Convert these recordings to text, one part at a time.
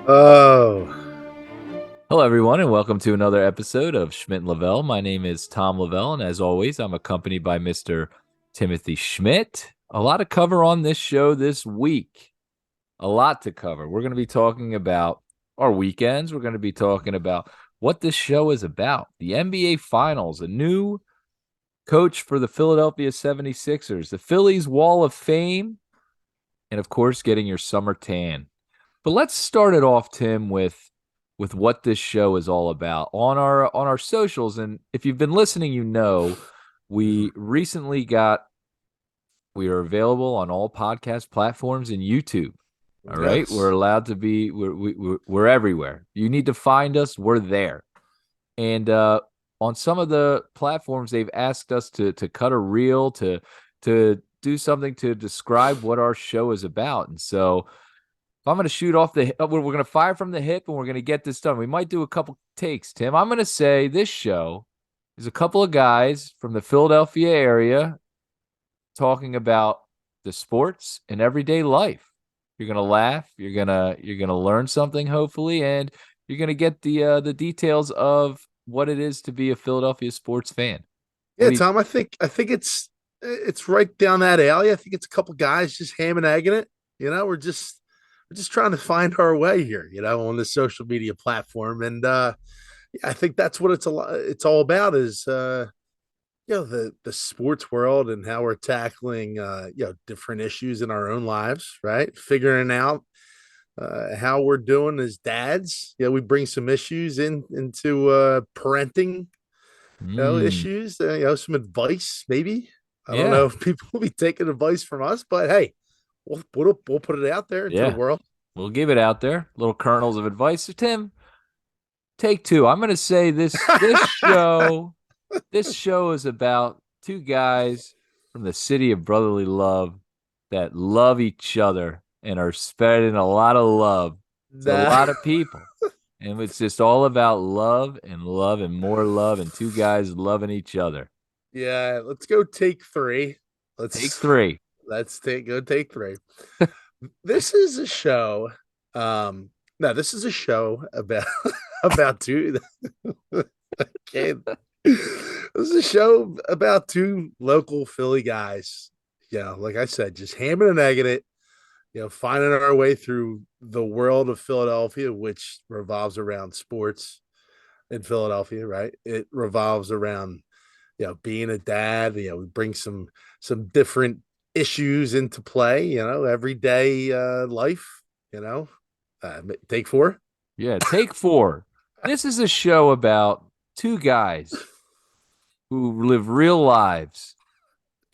Oh, Hello, everyone, and welcome to another episode of Schmidt Lavelle. My name is Tom Lavelle, and as always, I'm accompanied by Mr. Timothy Schmidt. A lot to cover on this show this week. A lot to cover. We're going to be talking about our weekends. We're going to be talking about what this show is about. The NBA Finals, a new coach for the Philadelphia 76ers, the Phillies Wall of Fame, and of course, getting your summer tan. But let's start it off, Tim, with what this show is all about on our socials. And if you've been listening, you know we are available on all podcast platforms and YouTube. All right, we're yes. allowed to be we're everywhere. You need to find us. We're there. And on some of the platforms, they've asked us to cut a reel to do something to describe what our show is about. And so I'm going to shoot off we're going to fire from the hip and we're going to get this done. We might do a couple takes, Tim. I'm going to say this show is a couple of guys from the Philadelphia area talking about the sports and everyday life. You're going to laugh, you're going to learn something hopefully, and you're going to get the details of what it is to be a Philadelphia sports fan. What Yeah, do you Tom, I think it's right down that alley. I think it's a couple guys just ham and egging it. We're just trying to find our way here, on the social media platform. And yeah, I think that's what it's all about is the sports world and how we're tackling different issues in our own lives, right? Figuring out how we're doing as dads. We bring some issues into parenting Mm, issues, some advice, maybe. I don't know yeah. if people will be taking advice from us, but hey, we'll put it out there into the Yeah. world. We'll give it out there. Little kernels of advice. So, Tim, take two. I'm going to say this show is about two guys from the city of brotherly love that love each other and are spreading a lot of love to a Nah, lot of people. And it's just all about love and more love and two guys loving each other. yeah, let's go take three. Take Let's three. let's take three. This is a show. No, this is a show about about two. Okay, this is a show about two local Philly guys. Yeah, like I said, just hamming and egging it. Finding our way through the world of Philadelphia, which revolves around sports in Philadelphia, right? It revolves around being a dad. We bring some different issues into play. Everyday life. You know, take four. Yeah, take four. This is a show about two guys who live real lives,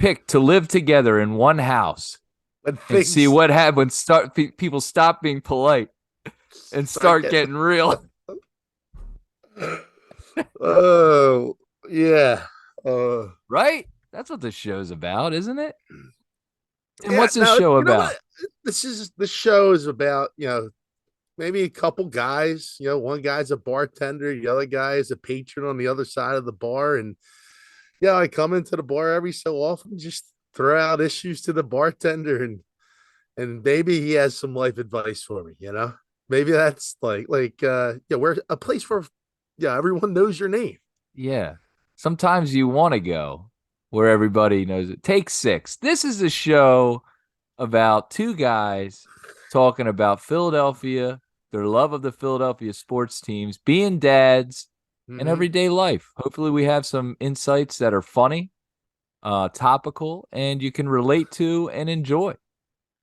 picked to live together in one house When and see things what happens when people stop being polite and start start getting, getting real. oh yeah, uh, Right? That's what this show's about, isn't it? And yeah. what's this Now show you know what about? this show is about. Maybe a couple guys. One guy's a bartender, the other guy is a patron on the other side of the bar, and I come into the bar every so often, just throw out issues to the bartender, and maybe he has some life advice for me. Maybe that's we're a place where everyone knows your name. Yeah. Sometimes you want to go where everybody knows it. Take six. This is a show about two guys talking about Philadelphia, their love of the Philadelphia sports teams, being dads, and Mm-hmm. everyday life. Hopefully, we have some insights that are funny, topical, and you can relate to and enjoy.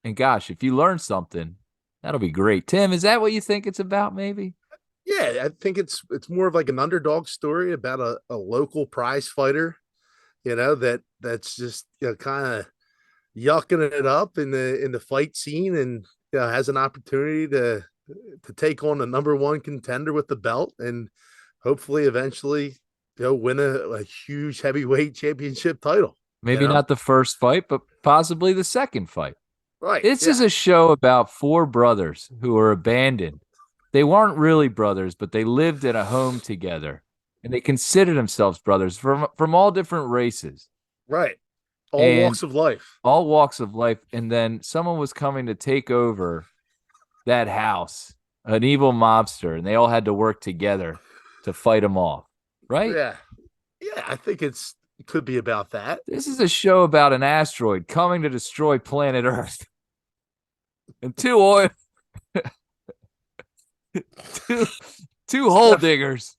And gosh, if you learn something, that'll be great. Tim, is that what you think it's about, maybe? Yeah, I think it's more of like an underdog story about a local prize fighter, that's just kind of yucking it up in the fight scene, and has an opportunity to take on the number one contender with the belt, and hopefully eventually win a huge heavyweight championship title. You Maybe know, not the first fight, but possibly the second fight. right? This is Yeah, a show about four brothers who were abandoned. They weren't really brothers, but they lived in a home together and they considered themselves brothers from all different races right. All and walks of life. all walks of life. And then someone was coming to take over that house an evil mobster, and they all had to work together to fight him off. Right? Yeah. Yeah, I think it could be about that. This is a show about an asteroid coming to destroy planet Earth. And two, two It's hole diggers,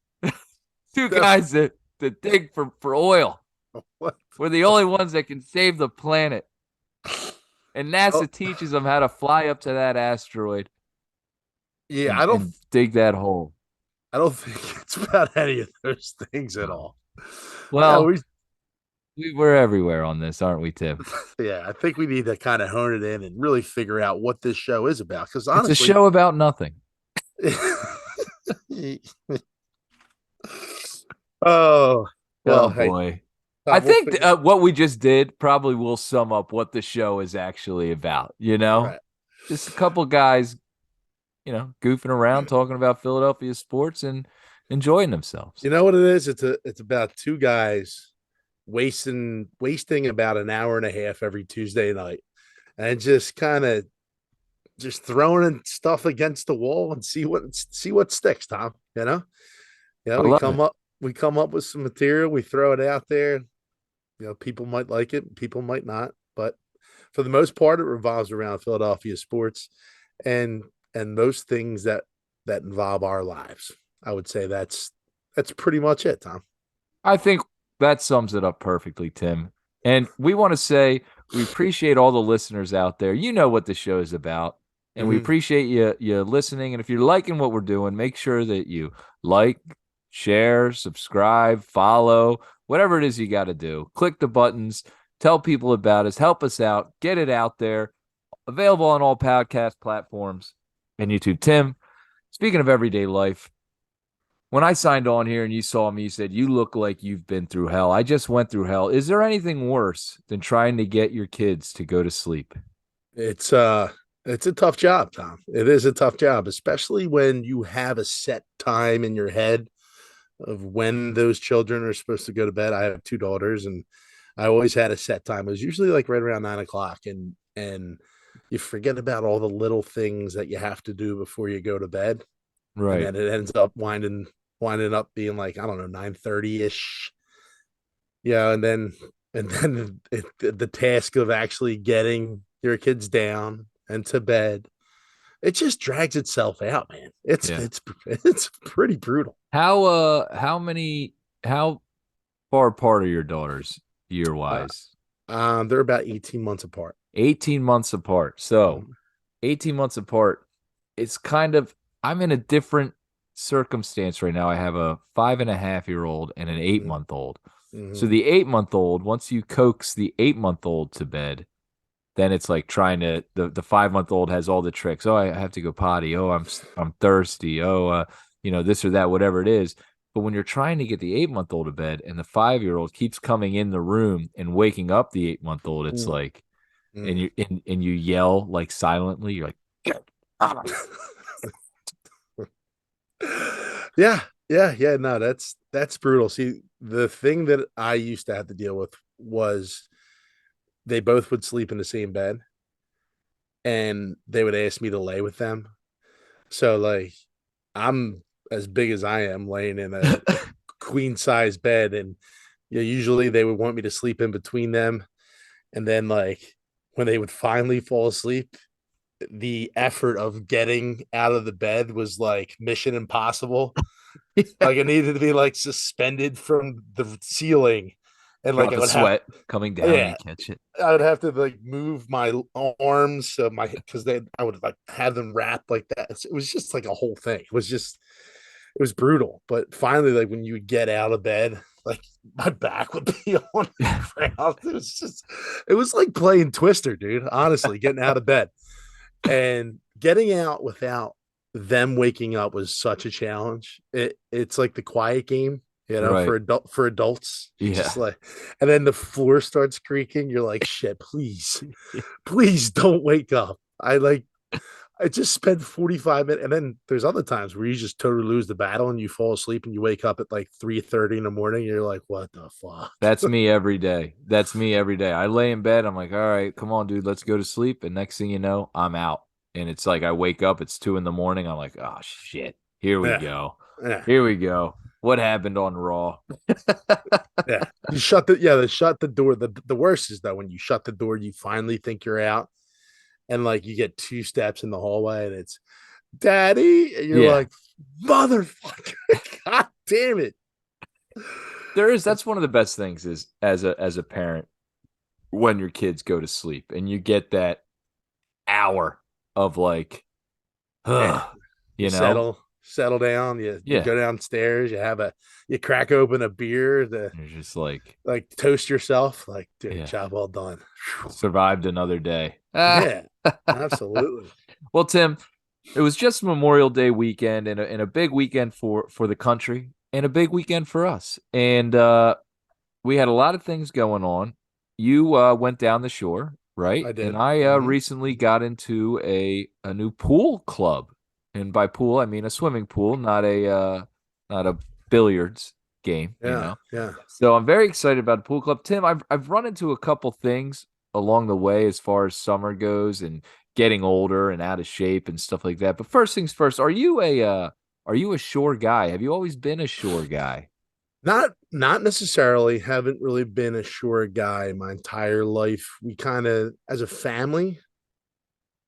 two def guys that dig for oil. what? We're the only ones that can save the planet. And Oh, NASA teaches them how to fly up to that asteroid yeah, and dig that hole. I don't think it's about any of those things at No. all. Yeah, Well, we're everywhere on this, aren't we, Tim? yeah, I think we need to kind of hone it in and really figure out what this show is about. Because It's a honestly, show about nothing. oh Oh well, hey, boy. I Tom, we'll think figure what we just did probably will sum up what the show is actually about, you know? right. Just a couple guys, goofing around talking about Philadelphia sports and enjoying themselves. You know what it is? It's about two guys wasting about an hour and a half every Tuesday night, and just kind of just throwing stuff against the wall and see what sticks, Tom. I We love it. come up with some material, we throw it out there. People might like it, people might not, but for the most part, it revolves around Philadelphia sports and most things that involve our lives. I would say that's pretty much it, Tom. I think that sums it up perfectly, Tim. And we want to say we appreciate all the listeners out there. You know what the show is about. And we Mm-hmm. appreciate you listening. And if you're liking what we're doing, make sure that you like, share, subscribe, follow, whatever it is you got to do. Click the buttons, tell people about us, help us out, get it out there. Available on all podcast platforms and YouTube. Tim, speaking of everyday life, when I signed on here and you saw me, you said, you look like you've been through hell. I just went through hell. Is there anything worse than trying to get your kids to go to sleep? It's a tough job, Tom. It is a tough job, especially when you have a set time in your head of when those children are supposed to go to bed. I have two daughters, and I always had a set time. It was usually like right around 9 o'clock, and you forget about all the little things that you have to do before you go to bed, and Right. then it ends up winding up being like, I don't know, 9:30 ish. Yeah, and then the task of actually getting your kids down and to bed, it just drags itself out, man. It's Yeah. it's it's pretty brutal. How far apart are your daughters year Uh, wise? they're about 18 months apart. 18 months apart. So Mhm. 18 months apart, it's kind of, I'm in a different circumstance right now. I have a 5.5 year old and an 8 month old. So Mhm. the 8 month old, once you coax the 8 month old to bed, then it's like trying to the 5 month old has all the tricks. Oh, I have to go potty. Oh, I'm thirsty. Oh, this or that, whatever it is. But when you're trying to get the 8 month old to bed and the 5 year old keeps coming in the room and waking up the 8 month old, it's Mhm. like, and Mhm. you yell like silently. You're like, "Get out." Yeah, yeah. No, that's brutal. See, the thing that I used to have to deal with was they both would sleep in the same bed, and they would ask me to lay with them. So like, I'm as big as I am, laying in a queen size bed, and usually they would want me to sleep in between them, and then like when they would finally fall asleep, the effort of getting out of the bed was like mission impossible. Like it needed to be like suspended from the ceiling, and like Drop I a would have, sweat coming down, you yeah, catch it. I would have to like move my arms, so my because I would like have them wrapped like that. It was just like a whole thing. It was brutal. But finally, like when you would get out of bed, like my back would be on the ground. It was like playing Twister, dude. Honestly, getting out of bed and getting out without them waking up was such a challenge. It's like the quiet game, Right. for adults. You just Yeah. like, and then the floor starts creaking. You're like, shit, please don't wake up. I just spent 45 minutes, and then there's other times where you just totally lose the battle and you fall asleep and you wake up at like 3:30 in the morning. And you're like, what the That's fuck? me every day. That's me every day. I lay in bed. I'm like, all right, come on, dude, let's go to sleep. And next thing you know, I'm out. and it's like I wake up, it's 2 a.m. I'm like, oh shit, here we Yeah, go. yeah, Here we go. What happened on Raw? yeah. Shut the door. The worst is though when you shut the door, you finally think you're out, and like you get two steps in the hallway, and it's Daddy, and you're Yeah. like, motherfucker, god damn it. That's one of the best things is as a parent when your kids go to sleep and you get that hour of like, Yeah, ugh, you you know? settle down. You Yeah. go downstairs. You crack open a beer to You're just like, like toast yourself. Like, dude, yeah, job well done. survived another day. Ah. Yeah, absolutely. Well, Tim, it was just Memorial Day weekend and a big weekend for the country and a big weekend for us. And we had a lot of things going on. You went down the shore, right? I And did. I Hmm. recently got into a new pool club. And by pool, I mean a swimming pool, not a billiards game, you Yeah, know. yeah. So I'm very excited about the pool club. Tim, I've run into a couple things along the way as far as summer goes and getting older and out of shape and stuff like that. But first things first, are you a shore guy? Have you always been a shore guy? Not necessarily. Haven't really been a shore guy my entire life. We kind of, as a family,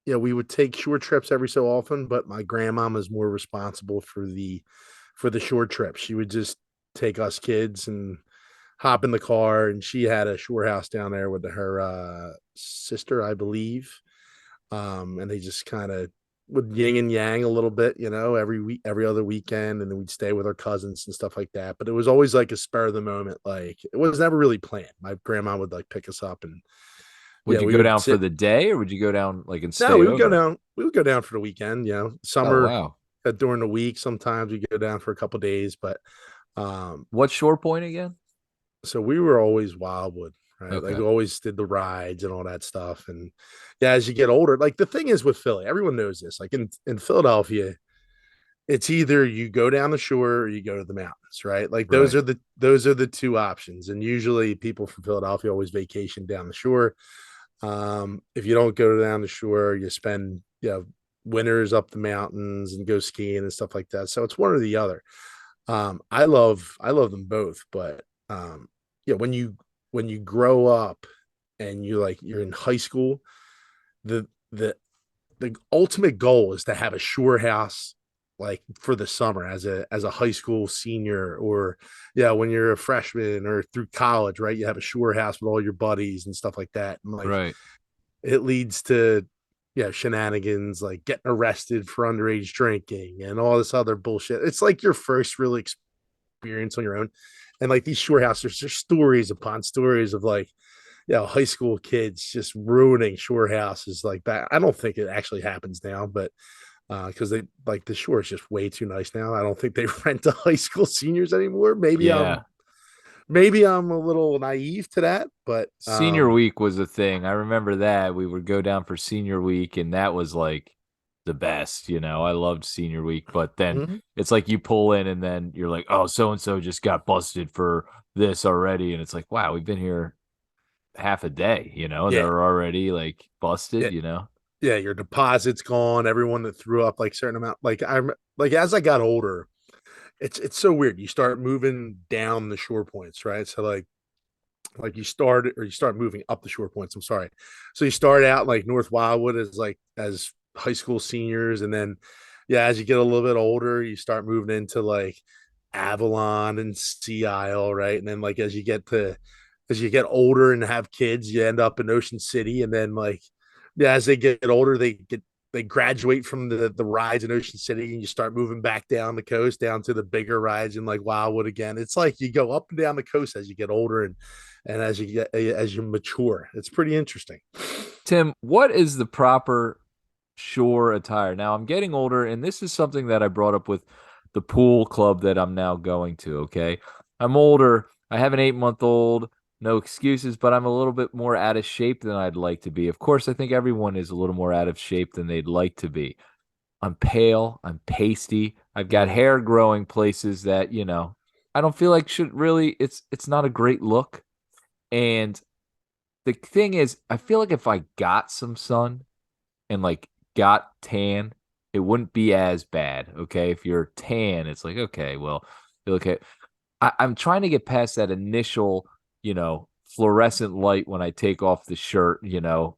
yeah, we would take shore trips every so often, but my grandma was more responsible for the shore trip. She would just take us kids and hop in the car, and she had a shore house down there with her sister, I believe. And they just kind of would yin and yang a little bit, every week, every other weekend, and then we'd stay with our cousins and stuff like that. But it was always like a spur of the moment, like it was never really planned. My grandma would like pick us up, and Would yeah, you we go would down for sit. the day or would you go down like and No, stay over? We would go down for the weekend. Oh, Summer wow. during the week. Sometimes we go down for a couple days, but um, What shore point again? so we were always Wildwood, right? Like Okay. we always did the rides and all that stuff. And yeah, as you get older, like the thing is with Philly, everyone knows this. Like in Philadelphia, it's either you go down the shore or you go to the mountains, right? Like Right. those are the two options. And usually people from Philadelphia always vacation down the shore. If you don't go down the shore, you spend winters up the mountains and go skiing and stuff like that. So it's one or the other. I love them both, but yeah, when you grow up and you're in high school, the the the ultimate goal is to have a shore house like for the summer as a high school senior, or yeah, when you're a freshman or through college, right? You have a shore house with all your buddies and stuff like that. And like Right. it leads to yeah, shenanigans like getting arrested for underage drinking and all this other bullshit. It's like your first real experience on your own. And like these shore houses, there's stories upon stories of like, high school kids just ruining shore houses like that. I don't think it actually happens now, but because they like the shore is just way too nice now. I don't think they rent to high school seniors anymore. Yeah. Maybe I'm a little naive to that, but Senior week was a thing. I remember that. We would go down for senior week, and that was like the best, you know. I loved senior week, but then mhm. it's like you pull in and then you're like, oh, so and so just got busted for this already. And it's like, wow, we've been here half a day, you know, Yeah, they're already like yeah, busted, you know. yeah. Your deposit's gone. Everyone that threw up like certain amount, like I'm like as I got older, it's so weird. You start moving down the shore points, right? So like you start moving up the shore points. I'm sorry. So you start out like North Wildwood as high school seniors, and then yeah, as you get a little bit older, you start moving into like Avalon and Sea Isle, right? And then like as you get older and have kids, you end up in Ocean City, and then like yeah, as they get older, they graduate from the rides in Ocean City, and you start moving back down the coast, down to the bigger rides in like Wildwood again. It's like you go up and down the coast as you get older and as you mature. It's pretty interesting. Tim, what is the proper shore attire? Now I'm getting older, and this is something that I brought up with the pool club that I'm now going to. Okay. I'm older. I have an 8 month old. No excuses, but I'm a little bit more out of shape than I'd like to be. Of course, I think everyone is a little more out of shape than they'd like to be. I'm pale. I'm pasty. I've got Mm. hair growing places that, you know, I don't feel like should really, it's not a great look. And the thing is, I feel like if I got some sun and like got tan, it wouldn't be as bad. Okay. If you're tan, it's like, okay, well, you look at, I'm trying to get past that initial, fluorescent light when I take off the shirt,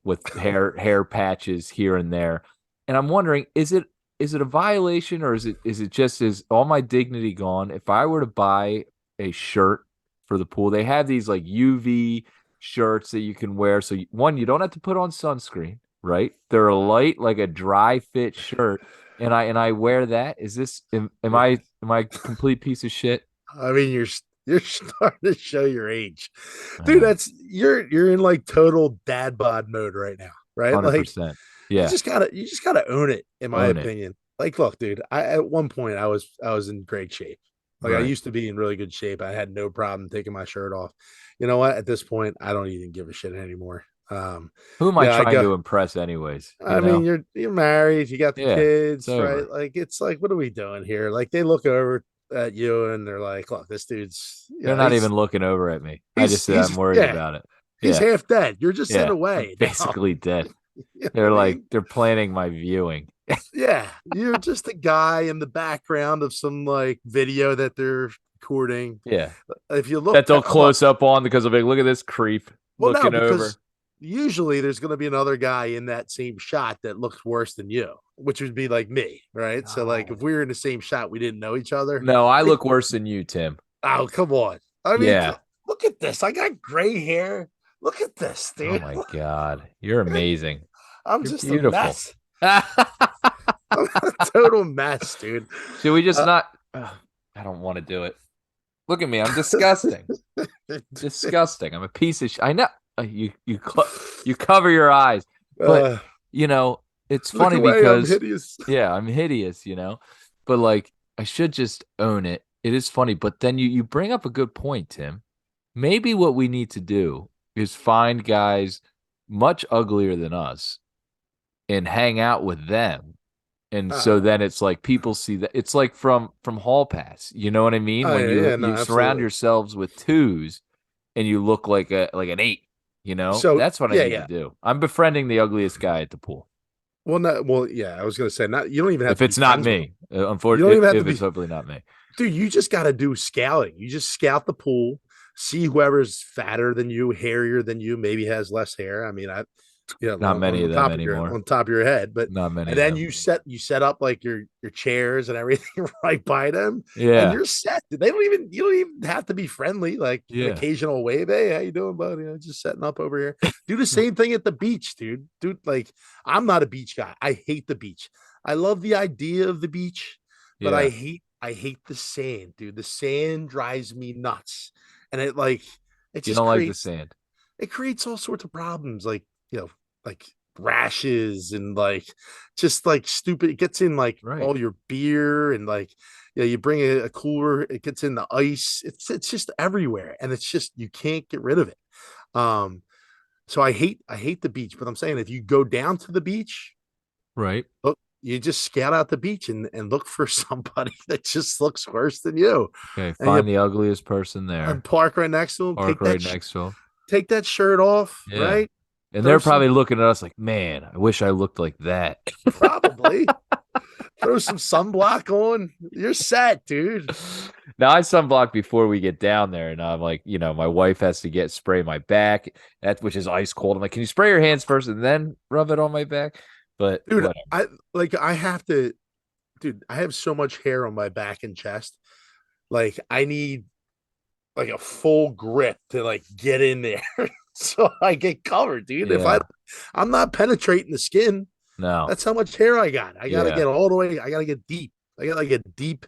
with hair patches here and there. And I'm wondering, is it a violation, or is it just is all my dignity gone? If I were to buy a shirt for the pool, they have these like UV shirts that you can wear. So one, you don't have to put on sunscreen, right? They're a light, like a dry fit shirt. And I wear that. Is this am I a complete piece of shit? I mean, you're starting to show your age, dude. Uh, That's you're in like total dad bod mode right now, right? Like 100%. you Yeah, just gotta own it, in my own it. opinion. Like, look, dude, I at one point I was in great shape. Like I Right. used to be in really good shape. I had no problem taking my shirt off. You know what? At this point, I don't even give a shit anymore. Who am I Yeah, I trying go. to impress anyways, I mean, you're married, you got the Yeah, it's kids, right? over. Like it's like, what are we doing here? Like they look over at you and they're like, look, this dude's, They're not even looking over at me. I just said I'm he's worried yeah, about it. he's Yeah, half dead. You're just in yeah. a I'm way now. basically dead. You know what They're I like mean? they're planning my viewing. Yeah, you're just a guy in the background of some like video that they're recording. Yeah. If you look, That they'll look, close up on because of like, look at this creep well, no, looking over. because usually there's going to be another guy in that same shot that looks worse than you, which would be like me, right? So, like, No. if we were in the same shot, we didn't know each other. No, I They, look worse than you, Tim. oh, come on. I mean, Yeah. look at this. I got gray hair. Look at this, Oh dude. my God. You're amazing. I'm You're just a beautiful. mess. I'm a total mess, dude. Should we just Uh, not? Ugh, I don't want to do it. Look at me. I'm disgusting. Disgusting. I'm a piece of. I know you cover your eyes, but uh, you know it's look funny away. I'm because hideous. yeah, I'm hideous. But like I should just own it. It is funny, but then you bring up a good point, Tim. Maybe what we need to do is find guys much uglier than us and hang out with them. And Uh, so then it's like people see that it's like from Hall Pass. You know what I mean? oh, When yeah, you yeah, no, you surround absolutely. yourselves with twos and you look like an eight, So, that's what I yeah, need to yeah. do. I'm befriending the ugliest guy at the pool. Well, no, well, yeah, I was going to say, not, you don't even have If to be it's not friends with them. me, You don't unfortunately, even have to if it's be, hopefully not me. dude, you just got to do scouting. You just scout the pool, see whoever's fatter than you, hairier than you, maybe has less hair. I mean, Not on many the of them top of anymore. your head, but Not many and of then them. you set up like your chairs and everything right by them, and Yeah, you're set. They don't even you don't even have to be friendly, like an yeah. occasional wave. Hey, how you doing, buddy? Just setting up over here. Do the same thing at the beach, dude. Dude, like I'm not a beach guy. I hate the beach. I love the idea of the beach, but Yeah. I hate the sand, dude. The sand drives me nuts, and it You just don't like the creates sand. all sorts of problems, like like rashes and like just like stupid. It gets in like Right. all your beer and like you bring a cooler, it gets in the ice. It's just everywhere, and it's just you can't get rid of it. Um, so I hate the beach, but I'm saying if you go down to the beach, Right. look, you just scout out the beach and look for somebody that just looks worse than you, Okay. and you Find the ugliest person there. park right next to them. Park right next to him. Take that shirt off, Yeah. right? And Throw they're some probably looking at us like, man, I wish I looked like that. probably throw some sunblock on. You're set, dude. Now I sunblock before we get down there, and I'm like, my wife has to get spray my back, which is ice cold. I'm like, can you spray your hands first and then rub it on my back? But Dude, whatever. I have to, dude, I have so much hair on my back and chest. Like I need like a full grip to like get in there so I get covered, dude. If Yeah. I'm not penetrating the skin, No. that's how much hair I got. I gotta Yeah. get all the way, I gotta get deep. I got like a deep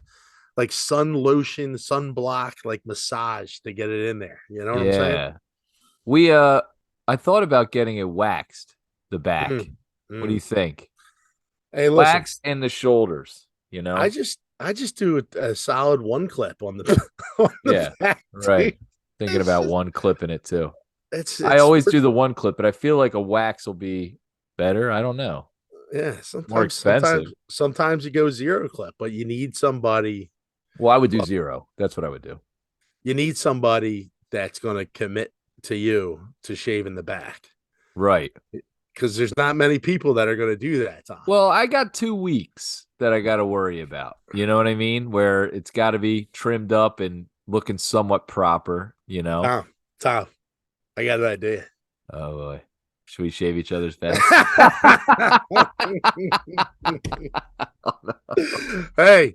like sun lotion, sunblock, like massage to get it in there. You know what I'm saying? Yeah. We I thought about getting it waxed, the back. Mm, What do you mm. think? Hey, listen, Waxed and the shoulders, you know? I just do a solid one clip on the on the Yeah. back, dude. Right. Thinking It's about just one clip in it too. I it's always worth do the one clip, but I feel like a wax will be better. I don't know. yeah. More expensive. Sometimes you go zero clip, but you need somebody. Well, I would do Look, 0. That's what I would do. you need somebody that's going to commit to you to shaving the back. Right. because there's not many people that are going to do that, Tom. Well, I got 2 weeks that I got to worry about. You know what I mean? Where it's got to be trimmed up and looking somewhat proper, you know? Tom, I got an idea. Oh, boy. Should we shave each other's backs? Hey,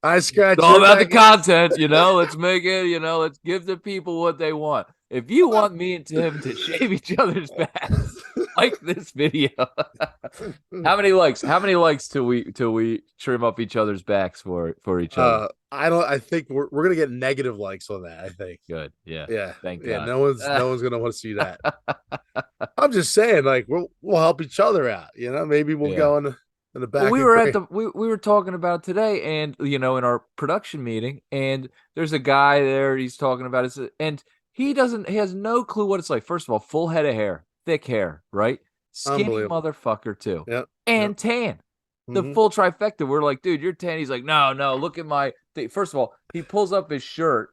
I scratch It's all your about the back. content, you know? Let's make it, let's give the people what they want. If you want me and Tim to shave each other's backs, like this video. How many likes? How many likes till we trim up each other's backs for each other? I don't. I think we're gonna get negative likes on that. I think. Good. Yeah. Yeah, Thank yeah. God. No one's gonna want to see that. I'm just saying, like we'll help each other out. Maybe we'll Yeah. go in the Well, back we and were at the we were talking about today, and in our production meeting, and there's a guy there. He's talking about it, and he has no clue what it's like. First of all, full head of hair, thick hair, right? Skinny unbelievable. motherfucker too, Yep. and Yep. tan. The Hmm. full trifecta. We're like, dude, you're tan. He's like, no, look at my thing. First of all, he pulls up his shirt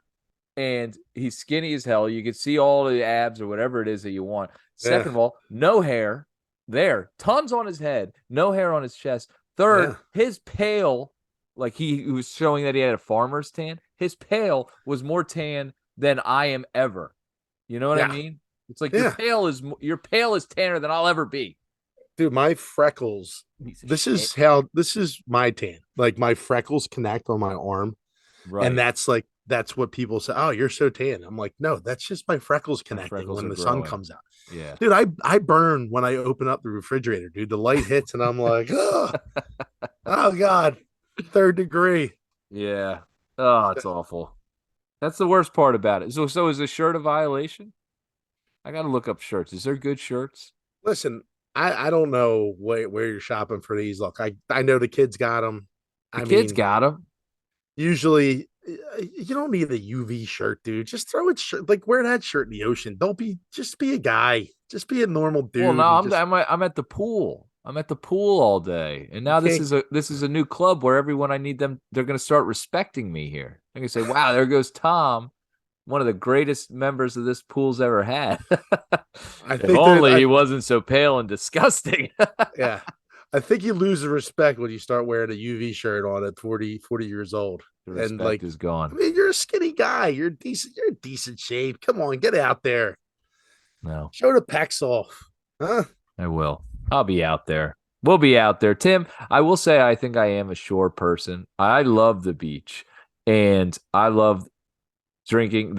and he's skinny as hell. You can see all the abs or whatever it is that you want. Yeah. Second of all, no hair there, tons on his head, no hair on his chest. Third, Yeah. his pale, like he was showing that he had a farmer's tan. His pale was more tan than I am ever. You know what I Yeah. mean? It's like Yeah. your pale is tanner than I'll ever be. Dude, my freckles. Piece of This shit. is my tan. Like my freckles connect on my arm, and Right. that's what people say. Oh, you're so tan. I'm like, no, that's just my freckles My connecting freckles when are the sun growing. comes out. Yeah. Dude, I burn when I open up the refrigerator, dude. The light hits and I'm like, oh God, third degree. Yeah. Oh, it's awful. That's the worst part about it. So is the shirt a violation? I got to look up shirts. Is there good shirts? Listen, I don't know where you're shopping for these. Look, I know the kids got them. The I kids mean, got them. usually you don't need a UV shirt, dude. Just throw it like wear that shirt in the ocean. Don't be just be a guy. Just be a normal Well, no, dude and just I'm at the pool. I'm at the pool all day, and you now can't this is a new club where everyone I need them. They're going to start respecting me here. They're going to say, "Wow, there goes Tom, one of the greatest members of this pool's ever had." I If think that only I he wasn't so pale and disgusting. yeah. I think you lose the respect when you start wearing a UV shirt on at 40 years old. The And respect like is I gone. mean, you're a skinny guy. You're in decent shape. Come on, get out there. No. Show the pecs off. Huh? I will. I'll be out there. We'll be out there. Tim, I will say I think I am a shore person. I love the beach and I love drinking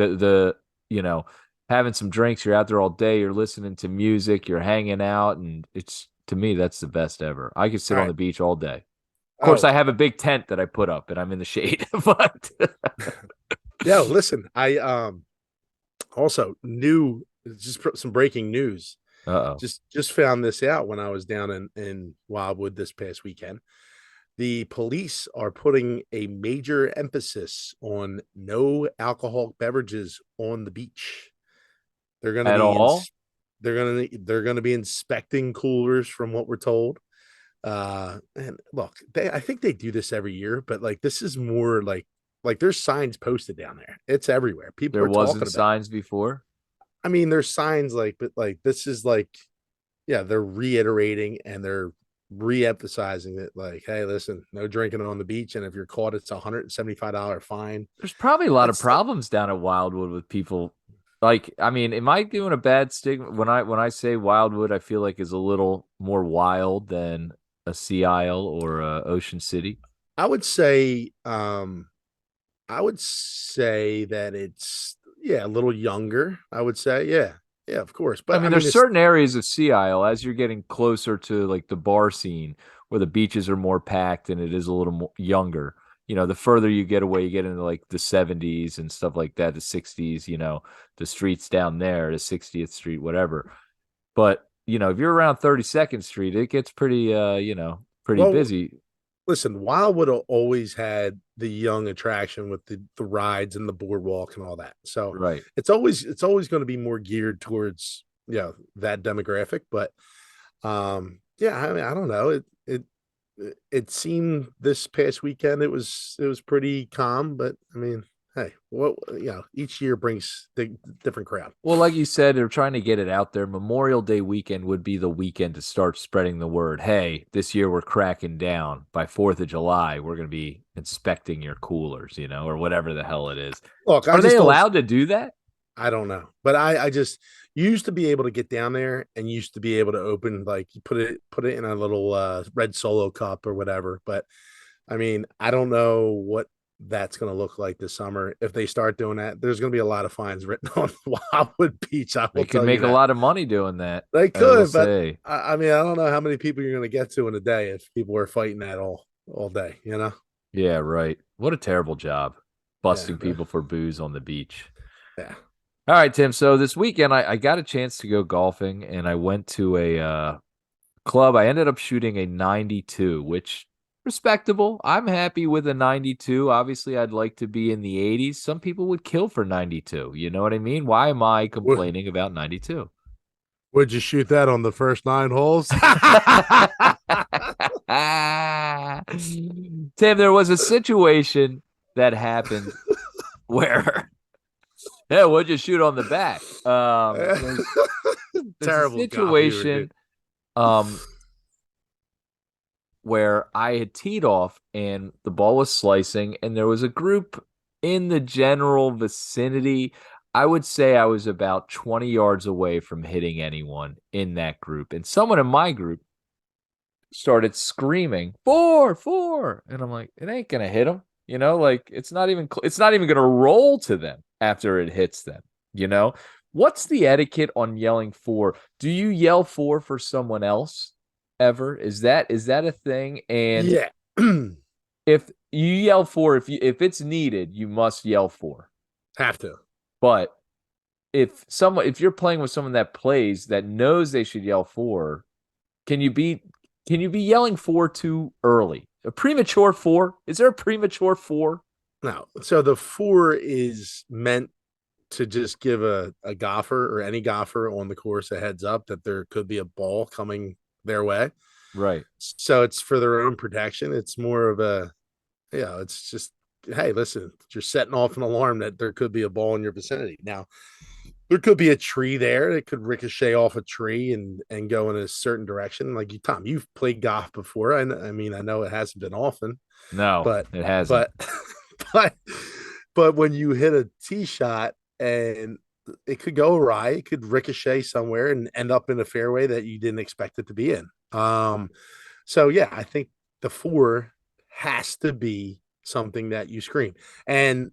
having some drinks. You're out there all day, you're listening to music, you're hanging out, and it's to me that's the best ever. I could sit All on right. the beach all day. Of course, Oh, I have a big tent that I put up and I'm in the shade, but yeah. Listen, I also knew just some breaking news. uh-oh. Just found this out when I was down in Wildwood this past weekend. The police are putting a major emphasis on no alcoholic beverages on the beach. They're going to At be in, all? they're going to be inspecting coolers from what we're told. And look, I think they do this every year, but like this is more like there's signs posted down there. It's everywhere. People There are talking wasn't about it. signs before. I mean, there's signs but like this is like, yeah, they're reiterating and they're re-emphasizing it. Like, hey, listen, no drinking on the beach, and if you're caught, it's $175 fine. There's probably a lot of That's like, problems down at Wildwood with people. Like, I mean, am I doing a bad stigma when I say Wildwood? I feel like is a little more wild than a Sea Isle or Ocean City. I would say, I would say that it's yeah, a little younger. I would say, yeah, of course. I But mean, I mean, there's it's certain areas of Sea Isle as you're getting closer to like the bar scene where the beaches are more packed and it is a little more younger. The further you get away, you get into like the 70s and stuff like that, the 60s, the streets down there, the 60th Street, whatever. But, if you're around 32nd Street, it gets pretty pretty well, busy. listen, Wildwood always had the young attraction with the rides and the boardwalk and all that. So Right. it's always going to be more geared towards that demographic. But yeah, I mean, I don't know. It seemed this past weekend it was pretty calm, but I mean, hey, what each year brings the different crowd. Well, like you said, they're trying to get it out there. Memorial Day weekend would be the weekend to start spreading the word. Hey, this year we're cracking down. By 4th of July, we're going to be inspecting your coolers, or whatever the hell it is. Look, I Are they just don't. allowed to do that? I don't know, but I just used to be able to get down there and used to be able to open like you put it in a little red Solo cup or whatever. But I mean, I don't know what that's going to look like this summer. If they start doing that, there's going to be a lot of fines written on Wildwood Beach. I They will could tell you make a that. lot of money doing that, They I will could, but say. I mean, I don't know how many people you're going to get to in a day if people are fighting that all day. Yeah, right. What a terrible job Yeah, busting people for booze on the beach. yeah. All right, Tim. So this weekend, I got a chance to go golfing, and I went to a club. I ended up shooting a 92, which respectable. I'm happy with a 92. Obviously, I'd like to be in the 80s. Some people would kill for 92. You know what I mean? Why am I complaining about 92? Would you shoot that on the first 9 holes? Tim, there was a situation that happened where, yeah, what'd you shoot on the back? There's a Terrible golf humor, dude. situation where I had teed off and the ball was slicing, and there was a group in the general vicinity. I would say I was about 20 yards away from hitting anyone in that group. And someone in my group started screaming, "4, 4." And I'm like, it ain't going to hit them. Like it's not even going to roll to them after it hits them, you know? What's the etiquette on yelling 4? Do you yell 4 for someone else ever? Is that a thing? And Yeah. if you yell 4, if it's needed, you must yell 4. Have to. But if you're playing with someone that plays that knows they should yell 4, can you be yelling 4 too early? A premature 4? Is there a premature 4? No. So the 4 is meant to just give a golfer or any golfer on the course a heads up that there could be a ball coming their way. Right. So it's for their own protection. It's more of it's just, hey, listen, you're setting off an alarm that there could be a ball in your vicinity. Now, there could be a tree there. It could ricochet off a tree and go in a certain direction. Like Tom, you've played golf before. I mean, I know it hasn't been often, No, but it hasn't. but but but when you hit a tee shot and it could go awry, it could ricochet somewhere and end up in a fairway that you didn't expect it to be in. So yeah, I think the 4 has to be something that you scream. And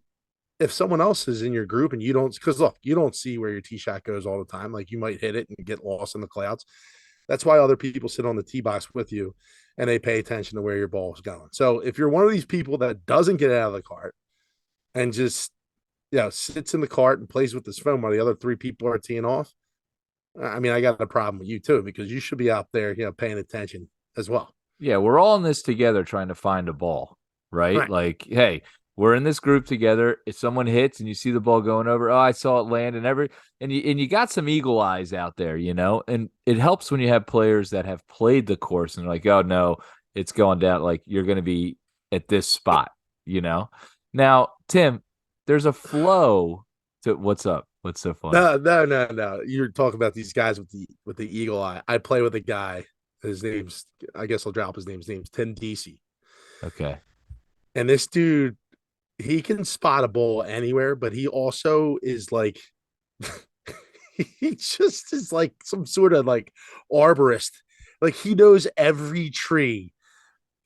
if someone else is in your group and you don't, because look, you don't see where your tee shot goes all the time. Like you might hit it and get lost in the clouds. That's why other people sit on the tee box with you and they pay attention to where your ball is going. So if you're one of these people that doesn't get out of the cart and just sits in the cart and plays with his phone while the other 3 people are teeing off, I mean, I got a problem with you too, because you should be out there, paying attention as well. Yeah, we're all in this together trying to find a ball, right? Right. Like, hey, we're in this group together. If someone hits and you see the ball going over, oh, I saw it land, and you got some eagle eyes out there, and it helps when you have players that have played the course and they're like, oh no, it's going down. Like you're going to be at this spot, Now, Tim, there's a flow to what's up. What's so funny? No. You're talking about these guys with the eagle eye. I play with a guy. His name's, I guess I'll drop his name. His name's Tim DC. Okay. And this dude, he can spot a ball anywhere, but he also is like, he just is like some sort of like arborist. Like he knows every tree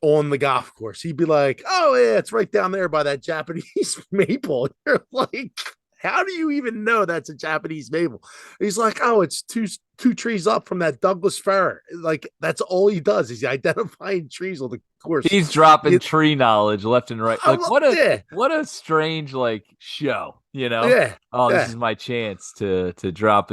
on the golf course. He'd be like, "Oh yeah, it's right down there by that Japanese maple." You're like, "How do you even know that's a Japanese maple?" He's like, "Oh, it's two trees up from that Douglas fir." Like that's all he does. He's identifying trees on the course. He's dropping tree knowledge left and right. Like Yeah, what a strange like show, yeah, Oh, this yeah. is my chance to drop,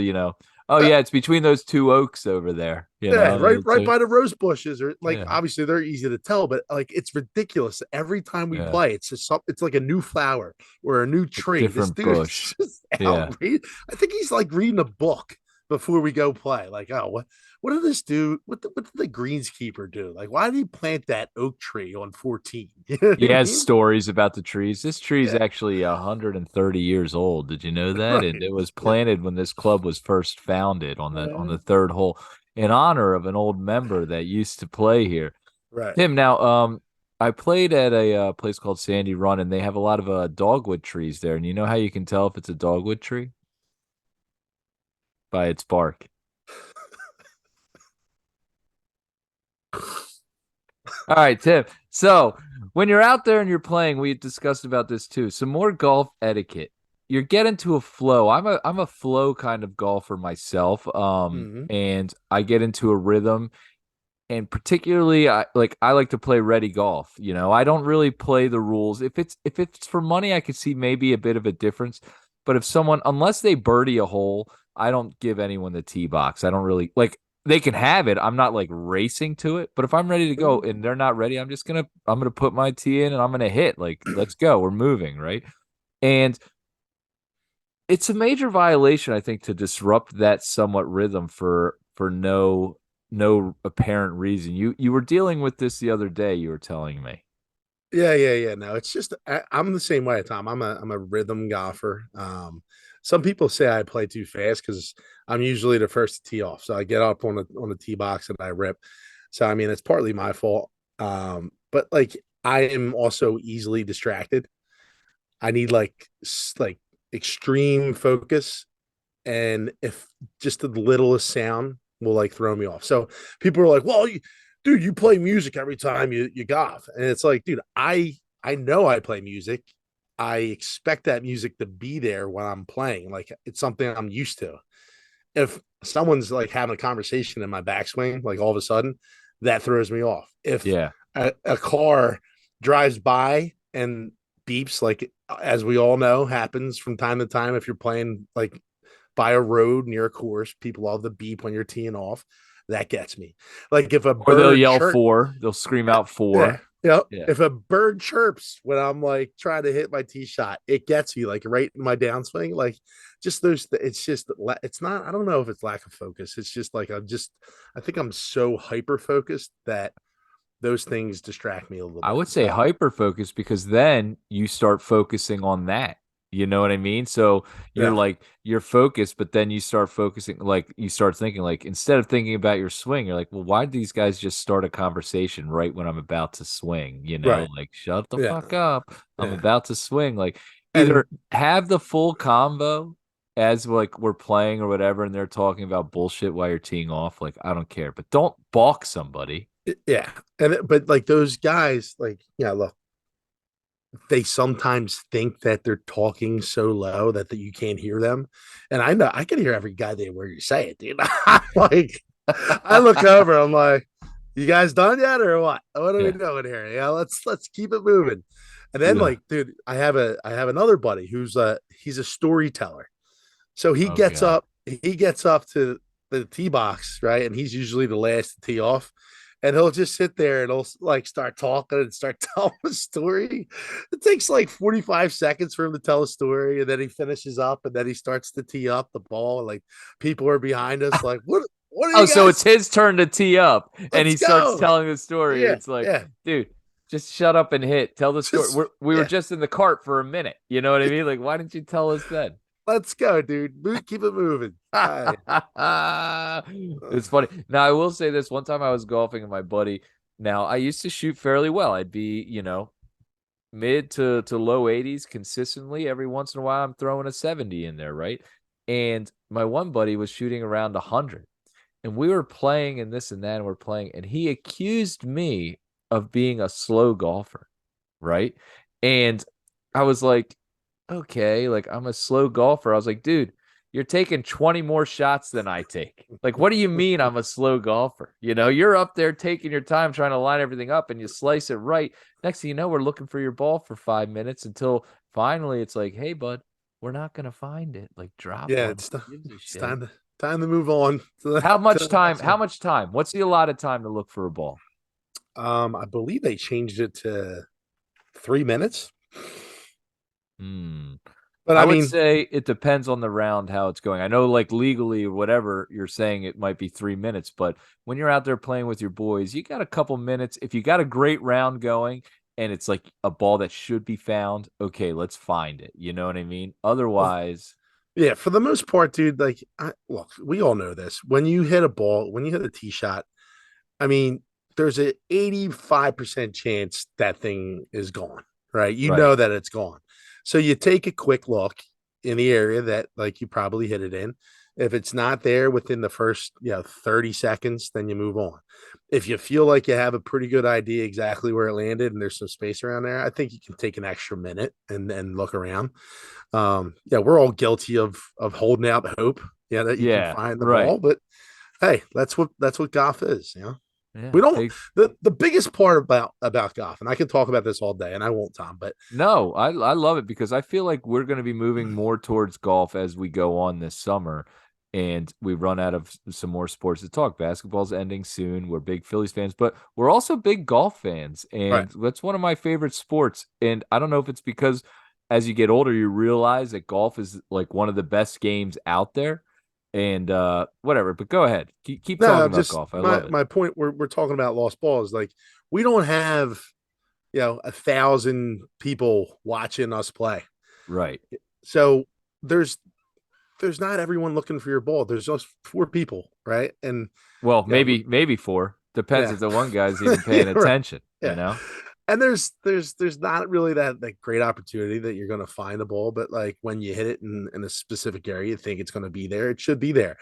Oh yeah, it's between those 2 oaks over there, Yeah, right by the rose bushes, or like yeah, obviously they're easy to tell, but like it's ridiculous. Every time we yeah. play, it's just it's like a new flower or a new A tree. This different dude bush. is just Yeah. outrageous. I think he's like reading a book before we go play. Like, oh, what did this do? What did the greenskeeper do? Like, why did he plant that oak tree on 14? You know He what I has mean? stories about the trees. This tree is Yeah, actually 130 years old. Did you know that? And right. it was Yeah, planted when this club was first founded on uh, the third hole in honor of an old member that used to play here. right. Tim, now I played at a place called Sandy Run, and they have a lot of dogwood trees there. And you know how you can tell if it's a dogwood tree? By its bark. All right, Tim. So when you're out there and you're playing, we discussed about this too. Some more golf etiquette. You're getting to a flow. I'm a flow kind of golfer myself. Hmm. And I get into a rhythm. And particularly, I like to play ready golf. You know, I don't really play the rules. If it's for money, I could see maybe a bit of a difference. But if someone, unless they birdie a hole, I don't give anyone the tee box. I don't really like. They can have it. I'm not like racing to it. But if I'm ready to go and they're not ready, I'm gonna put my tee in and I'm gonna hit. Like, let's go. We're moving, right? And it's a major violation, I think, to disrupt that somewhat rhythm for no apparent reason. You were dealing with this the other day, you were telling me. Yeah. No, it's just I'm the same way, Tom. I'm a rhythm golfer. Some people say I play too fast because I'm usually the first to tee off. So I get up on the tee box and I rip. So I mean, it's partly my fault. But like I am also easily distracted. I need like extreme focus, and if just the littlest sound will like throw me off. So people are like, "Well, dude, you play music every time you golf," and it's like, dude, I know I play music. I expect that music to be there when I'm playing. Like it's something I'm used to. If someone's like having a conversation in my backswing, like all of a sudden, that throws me off. If Yeah. a car drives by and beeps, like as we all know, happens from time to time if you're playing like by a road near a course, people love the beep when you're teeing off. That gets me. Like if a Or they'll bird yell chirp, four, they'll scream out yeah, four. Yeah. if a bird chirps when I'm like trying to hit my tee shot, it gets me like right in my downswing. Like just those, it's just, it's not, I don't know if it's lack of focus. It's just like, I think I'm so hyper focused that those things distract me a little I bit. would say hyper focus because then you start focusing on that. You know what I mean? So Yeah. you're focused, but then you start focusing, like you start thinking, like instead of thinking about your swing, you're like, well, why did these guys just start a conversation right when I'm about to swing? You know, Right. like shut the Yeah. fuck up. I'm Yeah. about to swing. Like either And have the full combo as like we're playing or whatever, and they're talking about bullshit while you're teeing off. Like, I don't care, but don't balk somebody. yeah. But like those guys, like, yeah, look, they sometimes think that they're talking so low that you can't hear them. And I know I can hear every goddamn word you say it, dude. Like I look over, I'm like, you guys done yet or what? What are we Yeah. doing here? Yeah, let's keep it moving. And then Yeah. like, dude, I have another buddy who's he's a storyteller. So Oh God. he gets up to the tee box, right? And he's usually the last to tee off. And he'll just sit there and he'll like start talking and start telling a story. It takes like 45 seconds for him to tell a story, and then he finishes up and then he starts to tee up the ball. And like people are behind us, like, what are Oh, you so it's guys? his turn to tee up, and Let's he starts go. telling the story. Yeah, It's like, yeah. dude, just shut up and hit. Tell the story. Just We were yeah. just in the cart for a minute. You know what I mean? Like, why didn't you tell us then? Let's go, dude. Keep it moving. All It's funny. Now, I will say this. One time I was golfing with my buddy. Now, I used to shoot fairly well. I'd be, mid to low 80s consistently. Every once in a while, I'm throwing a 70 in there, right? And my one buddy was shooting around 100. And we were playing and this and that, and we're playing. And he accused me of being a slow golfer, right? And I was like, okay, like I'm a slow golfer. I was like, dude, you're taking 20 more shots than I take. Like, what do you mean I'm a slow golfer? You know, you're up there taking your time trying to line everything up and you slice it right. Next thing you know, we're looking for your ball for 5 minutes until finally it's like, hey, bud, we're not going to find it. Like, drop yeah, one. Who gives a it's shit? time to move on How to much the time? next How one. much time? What's the allotted time to look for a ball? I believe they changed it to 3 minutes. Hmm. But I I would mean, say it depends on the round how it's going. I know, like legally or whatever you're saying, it might be 3 minutes, but when you're out there playing with your boys, you got a couple minutes. If you got a great round going and it's like a ball that should be found, okay, let's find it. You know what I mean? well, Otherwise, yeah, for the most part, dude, like, look, we all know this. When you hit a ball, when you hit a tee shot, I mean, there's a 85% chance that thing is gone, right? You right. know that it's gone. So you take a quick look in the area that like you probably hit it in. If it's not there within the first, 30 seconds, then you move on. If you feel like you have a pretty good idea exactly where it landed and there's some space around there, I think you can take an extra minute and then look around. Yeah, we're all guilty of holding out hope, that you can Yeah, find the right. ball, but hey, that's what golf is. Yeah. We don't the biggest part about golf, and I could talk about this all day, and I won't, Tom, but No, I love it because I feel like we're going to be moving more towards golf as we go on this summer, and we run out of some more sports to talk. Basketball's ending soon. We're big Phillies fans, but we're also big golf fans, right. and that's one of my favorite sports. And I don't know if it's because as you get older, you realize that golf is like one of the best games out there, and whatever. But go ahead, keep No, talking about just golf. I my love it. my point. We're talking about lost balls. Like we don't have 1,000 people watching us play, Right. so there's there's not everyone looking for your ball. There's just four people, right? And Well, yeah, maybe four. Depends yeah, if the one guy's even yeah, paying right, attention, you yeah. know? And there's not really that great opportunity that you're going to find a ball, but like when you hit it in a specific area, you think it's going to be there. It should be there.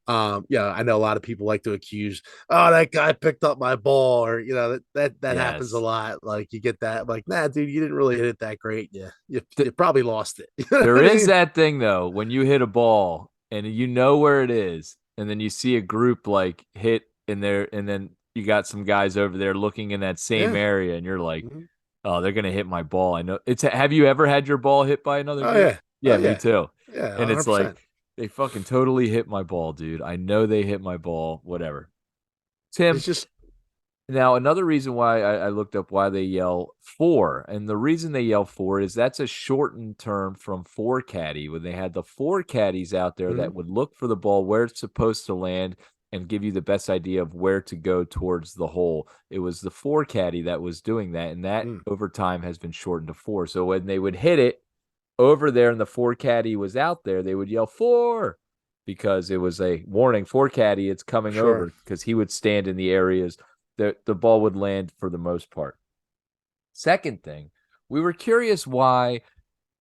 Yeah, I know a lot of people like to accuse, oh, that guy picked up my ball, or that happens a Yes. lot. Like you get that, like, nah, dude, you didn't really hit it that great. Yeah, you Th- probably lost it. You know there what I is mean? that thing though, when you hit a ball and you know where it is, and then you see a group like hit in there, and then you got some guys over there looking in that same Yeah. area, and you're like, Mhm. oh, they're gonna hit my ball. I know it's have you ever had your ball hit by another Oh group? yeah. Oh Yeah, me yeah. too. Yeah. And it's 100%. like they fucking totally hit my ball, dude. I know they hit my ball, whatever. Tim, It's just. now, another reason why I looked up why they yell four, and the reason they yell four is that's a shortened term from four caddy, when they had the four caddies out there Mhm. that would look for the ball where it's supposed to land and give you the best idea of where to go towards the hole. It was the four caddy that was doing that, and that Mm. over time has been shortened to four. So when they would hit it over there and the four caddy was out there, they would yell four because it was a warning for caddy, it's coming Sure. over, because he would stand in the areas that the ball would land for the most part. Second thing, we were curious why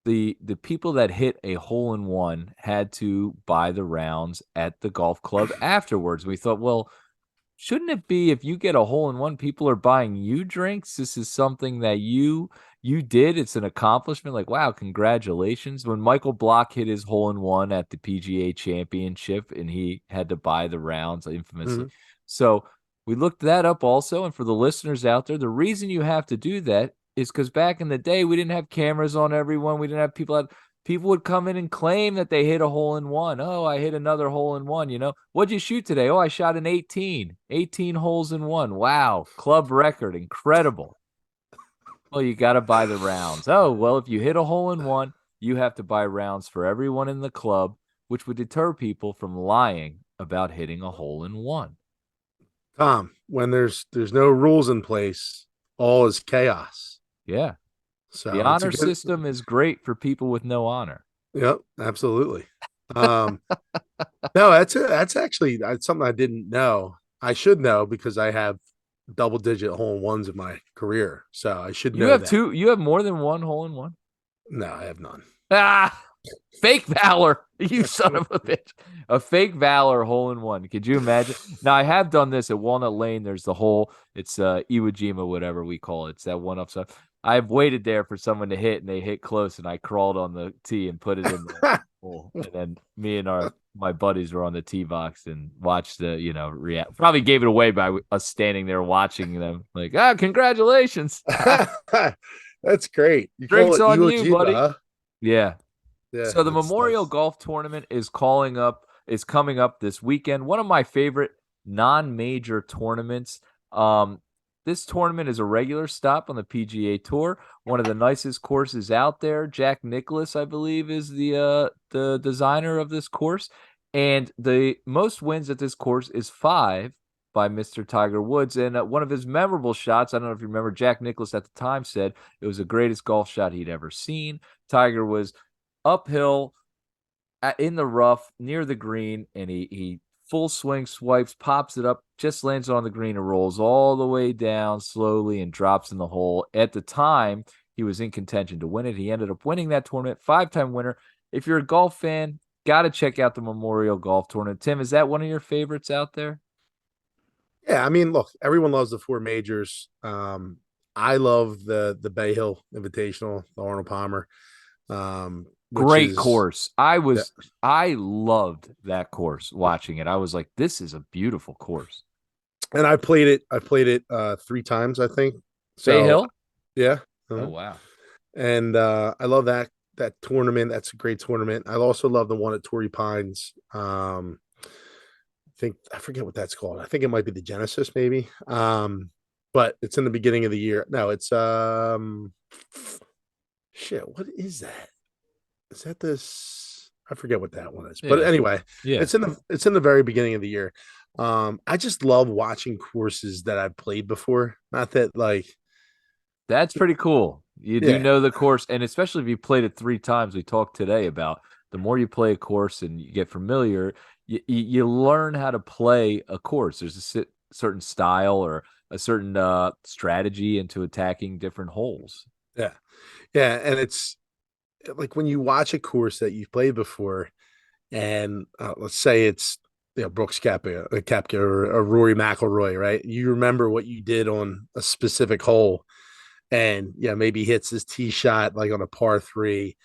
the people that hit a hole in one had to buy the rounds at the golf club afterwards. We thought, well, shouldn't it be if you get a hole in one, people are buying you drinks? This is something that you did. It's an accomplishment. Like, wow, congratulations. When Michael Block hit his hole in one at the PGA Championship and he had to buy the rounds infamously. Mhm. So we looked that up also. And for the listeners out there, the reason you have to do that is because back in the day, we didn't have cameras on everyone. We didn't have people out. People would come in and claim that they hit a hole in one. Oh, I hit another hole in one. What'd you shoot today? Oh, I shot an 18. 18 holes in one. Wow. Club record. Incredible. Well, you got to buy the rounds. Oh, well, if you hit a hole in one, you have to buy rounds for everyone in the club, which would deter people from lying about hitting a hole in one. Tom, when there's no rules in place, all is chaos. Yeah. The So it's a honor good. system is great for people with no honor. Yep, absolutely. Um, no, that's actually that's something I didn't know. I should know because I have double digit hole in ones in my career, so I should know that. You have more than one hole in one? No, I have none. Ah, fake valor, you son of a bitch. A fake valor hole in one. Could you imagine? Now, I have done this at Walnut Lane. There's the hole. It's Iwo Jima, whatever we call it. It's that one up side. I've waited there for someone to hit, and they hit close, and I crawled on the tee and put it in the hole. And then me and my buddies were on the tee box and watched the, react. Probably gave it away by us standing there watching them. Like, congratulations. That's great. You call Drinks it on Iwo you, Jima, buddy. huh? Yeah. Yeah, So the Memorial that's Golf Tournament is coming up this weekend. One of my favorite non-major tournaments. Um, This tournament is a regular stop on the PGA Tour, one of the nicest courses out there. Jack Nicklaus, I believe, is the designer of this course, and the most wins at this course is 5 by Mr. Tiger Woods. And one of his memorable shots, I don't know if you remember, Jack Nicklaus at the time said it was the greatest golf shot he'd ever seen. Tiger was uphill in the rough near the green, and he full swing swipes, pops it up, just lands on the green and rolls all the way down slowly and drops in the hole. At the time, he was in contention to win it. He ended up winning that tournament, 5-time winner. If you're a golf fan, got to check out the Memorial Golf Tournament. Tim, is that one of your favorites out there? Yeah, I mean, look, everyone loves the four majors. I love the Bay Hill Invitational, the Arnold Palmer, which Great is course. yeah, I loved that course watching it. I was like, this is a beautiful course. and I played it. I played it 3 times, I think. Bay So Hill? yeah, Oh, uh-huh. wow. And I love that tournament. That's a great tournament. I also love the one at Torrey Pines. I think I forget what that's called. I think it might be the Genesis, maybe. But it's in the beginning of the year. No, it's shit. What is that? Is that this? I forget what that one is. But Yeah. anyway, Yeah. it's in the very beginning of the year. I just love watching courses that I've played before. Not that like That's pretty cool. You do yeah, know the course, and especially if you played it 3 times, we talked today about the more you play a course and you get familiar, you learn how to play a course. There's a certain style or a certain strategy into attacking different holes. yeah, yeah. And it's like when you watch a course that you've played before, and let's say it's Brooks Koepka or Rory McIlroy, right? You remember what you did on a specific hole, and yeah, maybe hits his tee shot like on a par three,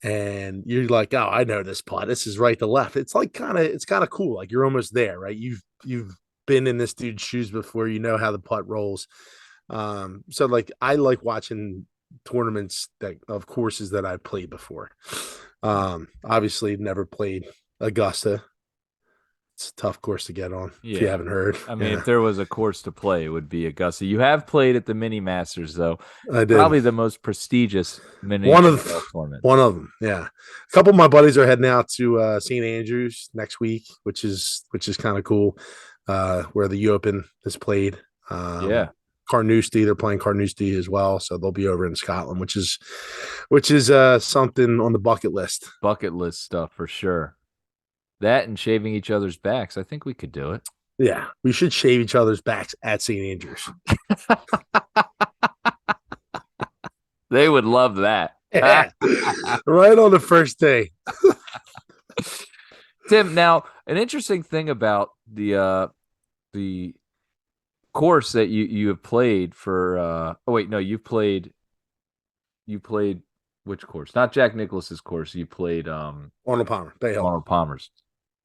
and you're like, oh, I know this putt. This is right to left. It's kind of cool. Like you're almost there, right? You've been in this dude's shoes before. You know how the putt rolls. So like I like watching tournaments that of courses that I've played before. Obviously never played Augusta. It's a tough course to get on if you Yeah. haven't heard. I mean, if Yeah, there was a course to play, it would be Augusta. You have played at the Mini Masters, though. I did. Probably the most prestigious One miniature of golf tournament. one of them. Yeah. A couple of my buddies are heading out to St. Andrews next week, which is kind of cool. Where the U Open is played. Yeah. Carnoustie, they're playing Carnoustie as well, so they'll be over in Scotland, which is something on the bucket list. Bucket list stuff for sure. That and shaving each other's backs. I think we could do it. Yeah, we should shave each other's backs at St. Andrews. They would love that. Yeah, right on the first day. Tim, now an interesting thing about the course that you have played for oh wait, no, you played which course? Not Jack Nicklaus's course. You played Arnold Palmer, Bay Hill. Arnold Palmer's.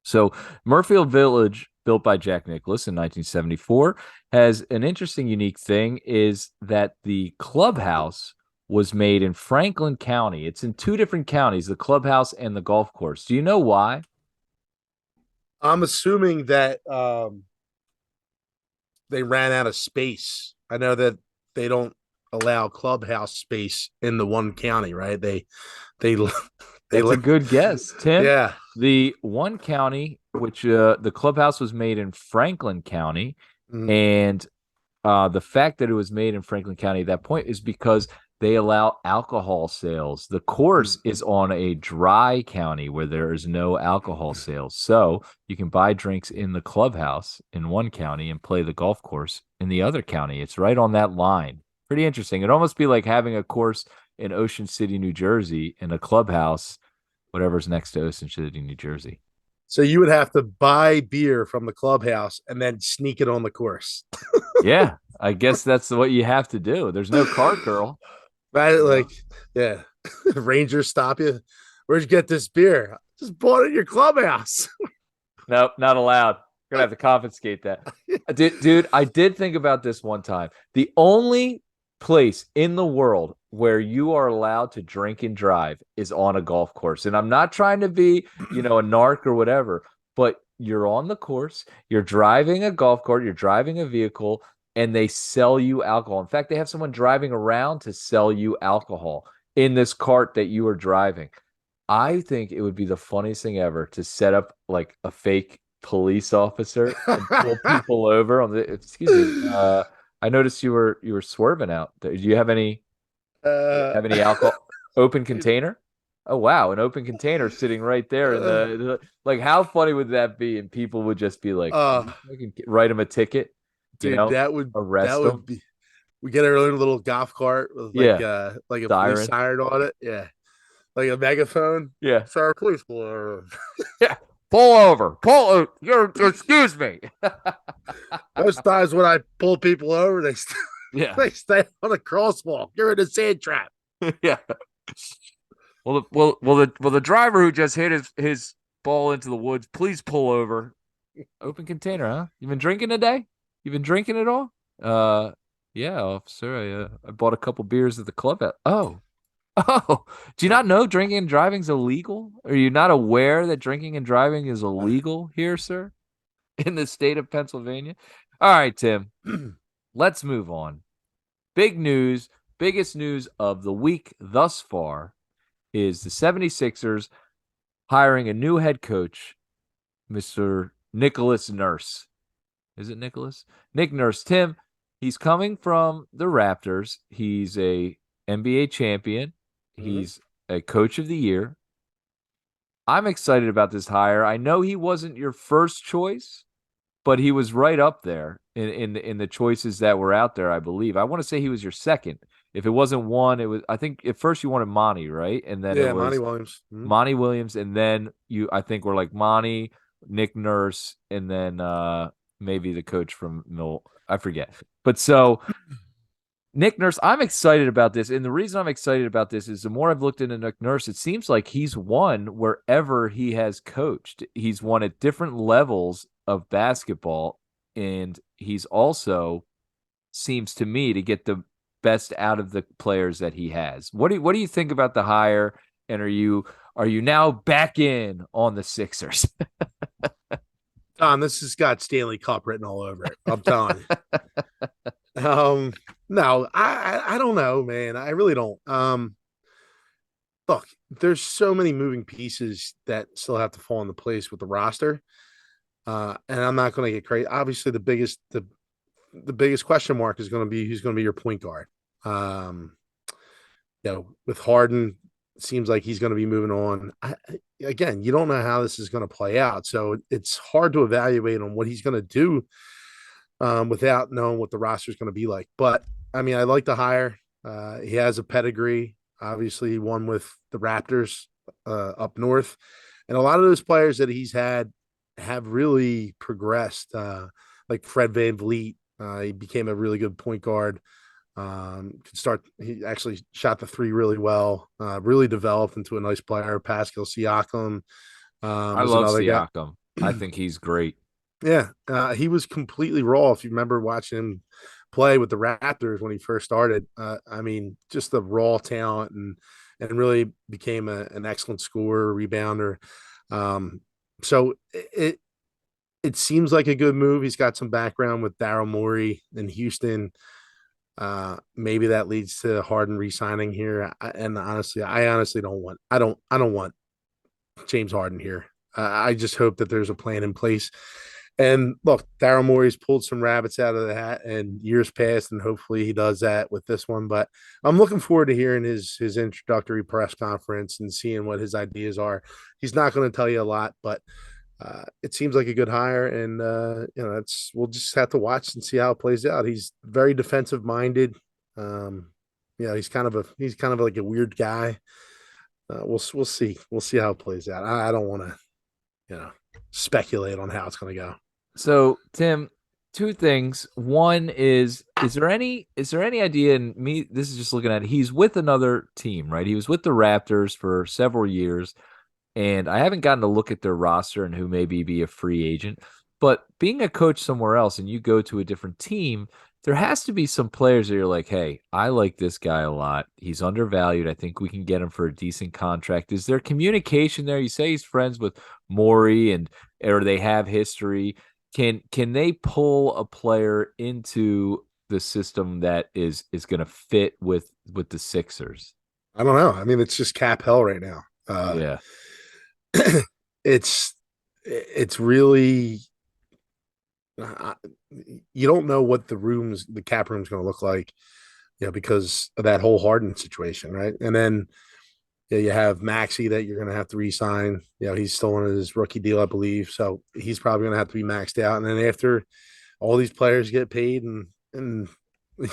So Murfield Village, built by Jack Nicklaus in 1974, has an interesting, unique thing is that the clubhouse was made in Franklin County. It's in 2 different counties, the clubhouse and the golf course. Do you know why? I'm assuming that they ran out of space. I know that they don't allow clubhouse space in the one county, right? They That's a good guess, Tim. yeah. The one county, which the clubhouse was made in Franklin County, Mhm. and the fact that it was made in Franklin County at that point is because they allow alcohol sales. The course is on a dry county where there is no alcohol sales. So you can buy drinks in the clubhouse in one county and play the golf course in the other county. It's right on that line. Pretty interesting. It'd almost be like having a course in Ocean City, New Jersey, and a clubhouse, whatever's next to Ocean City, New Jersey. So you would have to buy beer from the clubhouse and then sneak it on the course. Yeah, I guess that's what you have to do. There's no cart girl. Right? Like, yeah. Rangers stop you. Where'd you get this beer? Just bought it at your clubhouse. Nope, not allowed. Gonna have to confiscate that. Dude, I did think about this one time. The only place in the world where you are allowed to drink and drive is on a golf course. And I'm not trying to be, a narc or whatever, but you're on the course, you're driving a golf cart, you're driving a vehicle. and they sell you alcohol. In fact, they have someone driving around to sell you alcohol in this cart that you are driving. I think it would be the funniest thing ever to set up like a fake police officer and pull people over on the excuse me. I noticed you were swerving out. Do you have any uh, alcohol open container? Oh wow, an open container sitting right there in uh, like how funny would that be? And people would just be like, uh, write him a ticket, dude, that arrest him. would be. We get our own little golf cart with Yeah, like a police siren. siren on it. Yeah, like a megaphone. Yeah. Sorry, police. Boy. Yeah. Pull over. Excuse me. Most times when I pull people over, Yeah. they stay on the crosswalk. You're in a sand trap. Yeah. The driver who just hit his ball into the woods, please pull over. Open container, huh? You been drinking today? You been drinking at all? Yeah, officer. I bought a couple beers at the club. Oh, do you not know drinking and driving is illegal? Are you not aware that drinking and driving is illegal here, sir, in the state of Pennsylvania? All right, Tim, let's move on. Big news, biggest news of the week thus far is the 76ers hiring a new head coach, Mr. Nicholas Nurse. Is it Nicholas? Nick Nurse. Tim, he's coming from the Raptors. He's a NBA champion. Mhm. He's a coach of the year. I'm excited about this hire. I know he wasn't your first choice, but he was right up there in the choices that were out there, I believe. I want to say he was your second. If it wasn't one, it was I think at first you wanted Monty, right? And then it Yeah, Monty was Williams. Mhm. Monty Williams, and then you I think were like Monty, Nick Nurse, and then maybe the coach from Mill. I forget. But so Nick Nurse, I'm excited about this. And the reason I'm excited about this is the more I've looked into Nick Nurse, it seems like he's won wherever he has coached. He's won at different levels of basketball. And he's also seems to me to get the best out of the players that he has. What do you think about the hire? And are you now back in on the Sixers? Tom, this has got Stanley Cup written all over it. I'm telling you. No, I don't know, man. I really don't. Look, there's so many moving pieces that still have to fall into place with the roster. And I'm not going to get crazy. Obviously, the biggest question mark is going to be who's going to be your point guard. Um, with Harden, it seems like he's going to be moving on. Again, you don't know how this is going to play out, so it's hard to evaluate on what he's going to do without knowing what the roster is going to be like. But I mean, I like the hire. He has a pedigree. Obviously, he won with the Raptors up north, and a lot of those players that he's had have really progressed. Like Fred VanVleet, he became a really good point guard. Could start. He actually shot the three really well. Really developed into a nice player. Pascal Siakam I was love another guy. Siakam. I think he's great. Yeah, he was completely raw. If you remember watching him play with the Raptors when he first started, I mean, just the raw talent and really became an excellent scorer, rebounder. Um, so it seems like a good move. He's got some background with Daryl Morey in Houston. Maybe that leads to Harden re-signing here. And honestly, I honestly don't want James Harden here. I just hope that there's a plan in place. And look, Daryl Morey's pulled some rabbits out of the hat in years past, and hopefully he does that with this one. But I'm looking forward to hearing his introductory press conference and seeing what his ideas are. He's not going to tell you a lot, but it seems like a good hire, and we'll just have to watch and see how it plays out. He's very defensive minded. He's kind of like a weird guy. We'll see how it plays out. I don't want to speculate on how it's going to go. So, Tim, two things. One is there any idea in me this is just looking at it, he's with another team, right? He was with the Raptors for several years, and I haven't gotten to look at their roster and who maybe be a free agent. But being a coach somewhere else and you go to a different team, there has to be some players that you're like, hey, I like this guy a lot. He's undervalued. I think we can get him for a decent contract. Is there communication there? You say he's friends with Maury or they have history. Can they pull a player into the system that is going to fit with the Sixers? I don't know. I mean, it's just cap hell right now. Yeah. It's it's really uh, you don't know what the cap room's going to look like, because of that whole Harden situation, right? And then you have Maxi that you're going to have to re-sign. He's still on his rookie deal, I believe, so he's probably going to have to be maxed out. And then after all these players get paid, and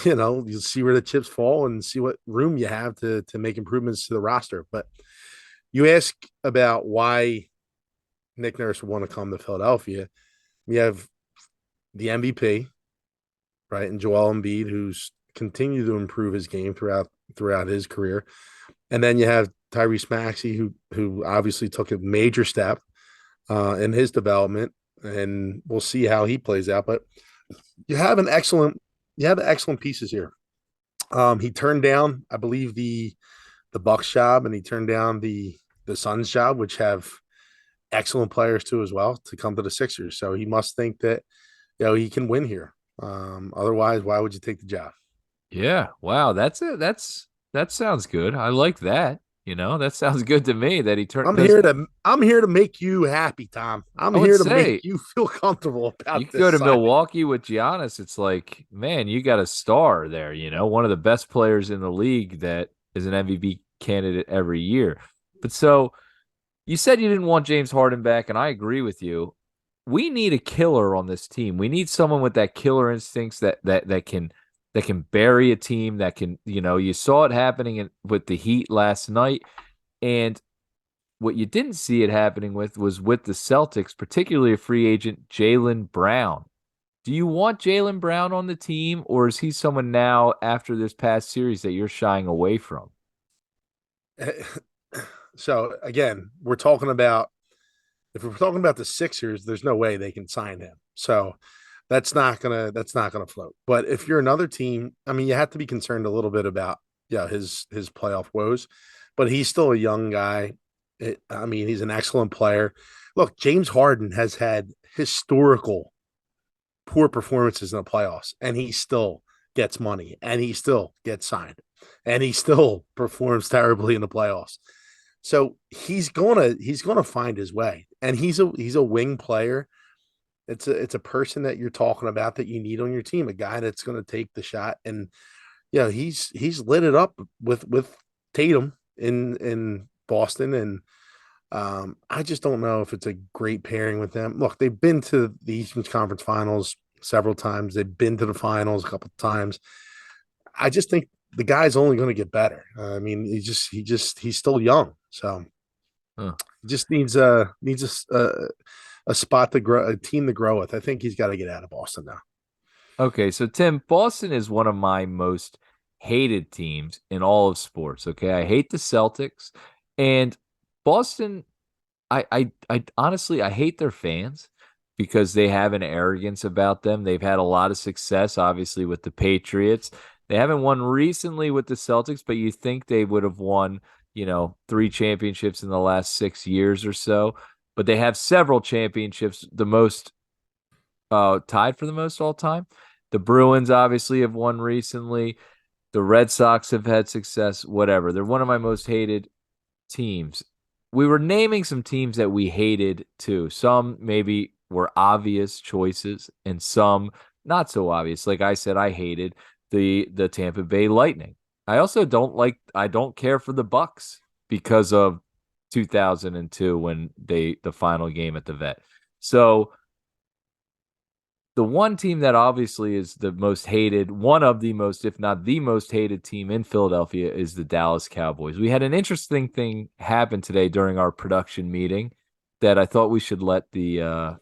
you'll see where the chips fall and see what room you have to make improvements to the roster. But you ask about why Nick Nurse would want to come to Philadelphia. We have the MVP, right, and Joel Embiid, who's continued to improve his game throughout his career. And then you have Tyrese Maxey, who obviously took a major step in his development, and we'll see how he plays out. But you have excellent pieces here. He turned down, I believe, the Bucks job, and he turned down the Suns job, which have excellent players too as well, to come to the Sixers. So he must think that he can win here. Otherwise, why would you take the job? Yeah. Wow. That's it. That sounds good. I like that. That sounds good to me that he turned because I'm here to make you happy, Tom. I'm I would here to make say you feel comfortable you about could go this to signing. Milwaukee with Giannis. It's like, man, you got a star there, one of the best players in the league that is an MVP candidate every year. But so you said you didn't want James Harden back, and I agree with you. We need a killer on this team. We need someone with that killer instincts that can bury a team, that can, you saw it happening with the Heat last night. And what you didn't see it happening was with the Celtics, particularly a free agent, Jaylen Brown. Do you want Jaylen Brown on the team, or is he someone now after this past series that you're shying away from? So again, we're talking about if we're talking about the Sixers, there's no way they can sign him. So that's not gonna float. But if you're another team, I mean, you have to be concerned a little bit about his playoff woes. But he's still a young guy. I mean, he's an excellent player. Look, James Harden has had historical poor performances in the playoffs, and he still gets money, and he still gets signed, and he still performs terribly in the playoffs. So he's gonna find his way, and he's a wing player. It's a person that you're talking about that you need on your team, a guy that's going to take the shot, and he's lit it up with Tatum in Boston, and I just don't know if it's a great pairing with them. Look, they've been to the Eastern Conference Finals several times. They've been to the finals a couple of times. I just think the guy's only going to get better. I mean, he's still young, so Huh. he just needs a spot to grow, a team to grow with. I think he's got to get out of Boston now. Okay, so Tim, Boston is one of my most hated teams in all of sports. Okay, I hate the Celtics, and Boston. I honestly I hate their fans because they have an arrogance about them. They've had a lot of success, obviously, with the Patriots. They haven't won recently with the Celtics, but you think they would have won, three championships in the last 6 years or so. But they have several championships, the most tied for the most all time. The Bruins obviously have won recently. The Red Sox have had success, whatever. They're one of my most hated teams. We were naming some teams that we hated too. Some maybe were obvious choices and some not so obvious. Like I said, I hated the Tampa Bay Lightning. I don't care for the Bucks because of 2002 when the final game at the Vet. So the one team that obviously is the most hated, one of the most, if not the most hated team in Philadelphia is the Dallas Cowboys. We had an interesting thing happen today during our production meeting that I thought we should let the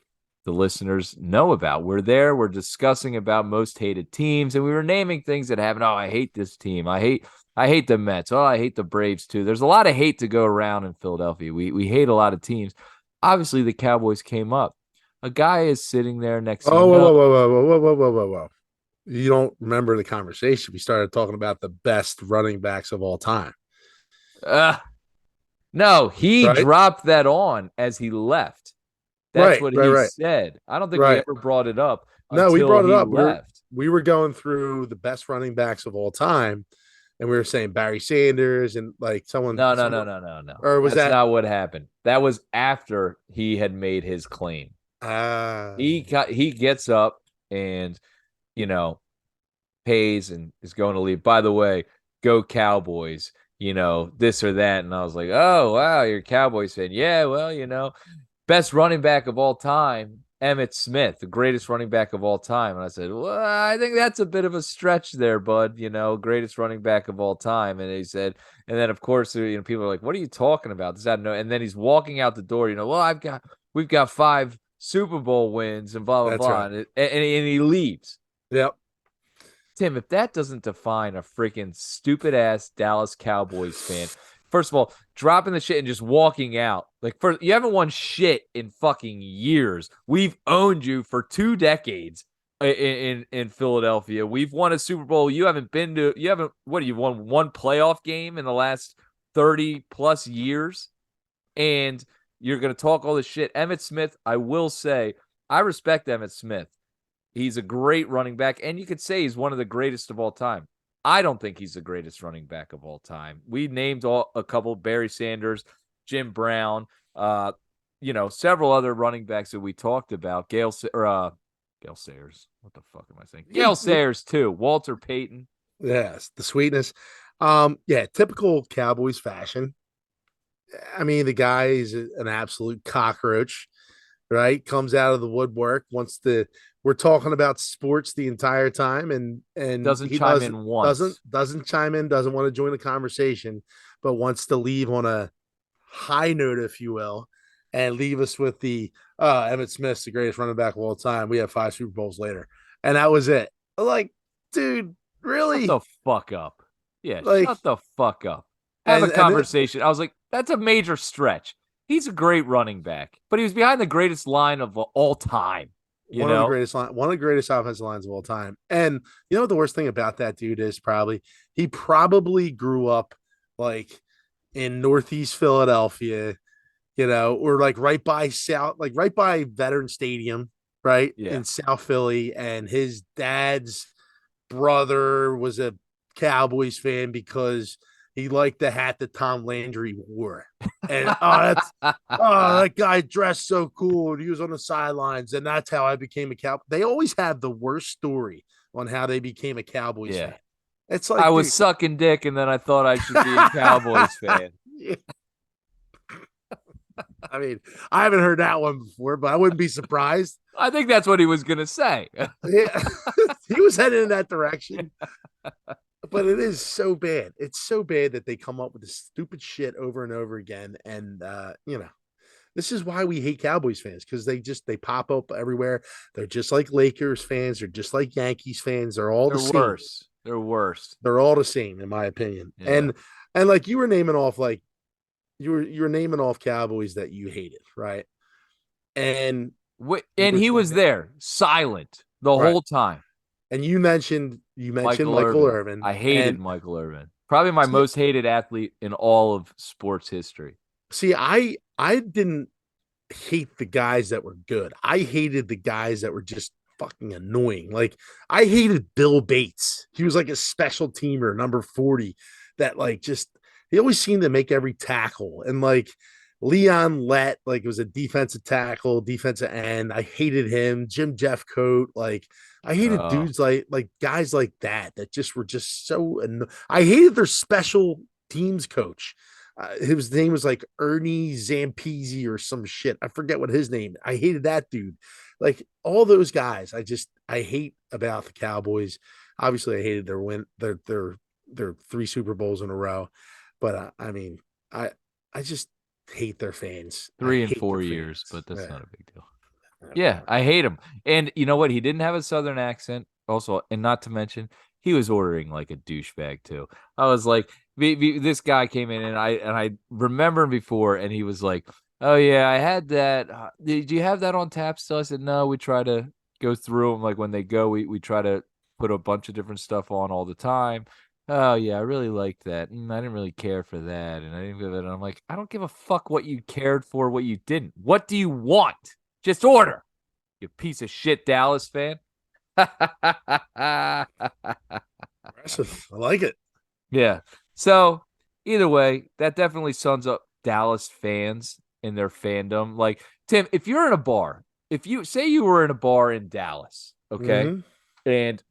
listeners know about. We're there, we're discussing about most hated teams, and we were naming things that happened. Oh, I hate this team. I hate the Mets. Oh, I hate the Braves too. There's a lot of hate to go around in Philadelphia. We hate a lot of teams. Obviously, the Cowboys came up. A guy is sitting there next thing Oh, you whoa, know. whoa, whoa, whoa, whoa, whoa, whoa, whoa, whoa, whoa! You don't remember the conversation? We started talking about the best running backs of all time, Uh, no, he right? dropped that on as he left. That's Right, what right, he right, said. I don't think we right. ever brought it up No, we until brought it he up. left. We were going through the best running backs of all time, and we were saying Barry Sanders and like No, no, no, someone, no, no, no. or was That's that? not what happened. That was after he had made his claim. Uh, He gets up and you know pays and is going to leave. By the way, go Cowboys, this or that. And I was like, oh, wow, you're a Cowboys fan. Yeah, well, best running back of all time, Emmitt Smith, the greatest running back of all time. And I said, well, I think that's a bit of a stretch there, bud, greatest running back of all time. And he said, and then of course, people are like, what are you talking about? This, I don't know. And then he's walking out the door, well, we've got 5 Super Bowl wins and blah, blah, that's blah. right. And he leaves. Yep. Tim, if that doesn't define a freaking stupid ass Dallas Cowboys fan, first of all, dropping the shit and just walking out. Like, first, you haven't won shit in fucking years. We've owned you for 2 decades in Philadelphia. We've won a Super Bowl. You haven't been to. You haven't. What? You won one playoff game in the last 30+ years, and you're gonna talk all this shit. Emmitt Smith, I will say, I respect Emmitt Smith. He's a great running back, and you could say he's one of the greatest of all time. I don't think he's the greatest running back of all time. We named a couple: Barry Sanders, Jim Brown, several other running backs that we talked about. Gale Sayers. What the fuck am I saying? Gale Sayers too. Walter Payton. Yes, the sweetness. Yeah, typical Cowboys fashion. I mean, the guy is an absolute cockroach, right? Comes out of the woodwork, wants to. We're talking about sports the entire time, and Doesn't he chime doesn't in doesn't once. doesn't chime in, doesn't want to join the conversation, but wants to leave on a high note, if you will, and leave us with the Emmitt Smith's the greatest running back of all time. We have 5 Super Bowls later, and that was it. Like, dude, Shut the really? fuck up. Yeah, Like, shut the fuck up. Have a and conversation. I was like, that's a major stretch. He's a great running back, but he was behind the greatest line of all time, you know? one of the greatest offensive lines of all time. And you know what the worst thing about that dude is? He probably grew up like in Northeast Philadelphia, or like right by Veteran Stadium, right Yeah. in South Philly, and his dad's brother was a Cowboys fan because he liked the hat that Tom Landry wore. And that guy dressed so cool. And he was on the sidelines, and that's how I became a cow. They always have the worst story on how they became a Cowboys Yeah. fan. It's I like, was dude, sucking dick and then I thought I should be a Cowboys fan. yeah. I mean, I haven't heard that one before, but I wouldn't be surprised. I think that's what he was going to say. Yeah. He was headed in that direction. But it is so bad. It's so bad that they come up with this stupid shit over and over again. And this is why we hate Cowboys fans, because they pop up everywhere. They're just like Lakers fans, they're just like Yankees fans. They're all the They're same. worse. They're worse. They're all the same, in my opinion. Yeah. And like you were naming off, like you were naming off Cowboys that you hated, right? And you And were he was saying, there, silent the right. whole time. And you mentioned Michael Michael Irvin. Irvin. I hated And Michael Irvin. Probably my see, most hated athlete in all of sports history. I didn't hate the guys that were good. I hated the guys that were just fucking annoying. Like, I hated Bill Bates. He was like a special teamer, number 40, that like just he always seemed to make every tackle. And like Leon Lett, like it was a defensive tackle, defensive end. I hated him. Jim Jeffcoat, like I hated Uh, dudes like guys like that just were just so I hated their special teams coach. His name was like Ernie Zampese or some shit. I forget what his name. I hated that dude. Like all those guys, I hate about the Cowboys. Obviously, I hated their win their 3 Super Bowls in a row. But I mean, I just hate their fans. I 3 and hate their 4 years, fans. but that's Yeah, not a big deal. Yeah, I hate him. And you know what? He didn't have a southern accent. Also, and not to mention, he was ordering like a douchebag too. I was like, this guy came in and I remember him before, and he was like, "Oh yeah, I had that. Did you have that on tap still?" I said, "No, we try to go through them. Like when they go, we try to put a bunch of different stuff on all the time." Oh yeah, I really liked that. I didn't really care for that, and I didn't give it. And I'm like, I don't give a fuck what you cared for, what you didn't. What do you want? Just order, you piece of shit Dallas fan. Impressive. I like it. Yeah. So either way, that definitely sums up Dallas fans and their fandom. Like, Tim, if you're in a bar, if you say you were in a bar in Dallas, okay, Hmm. and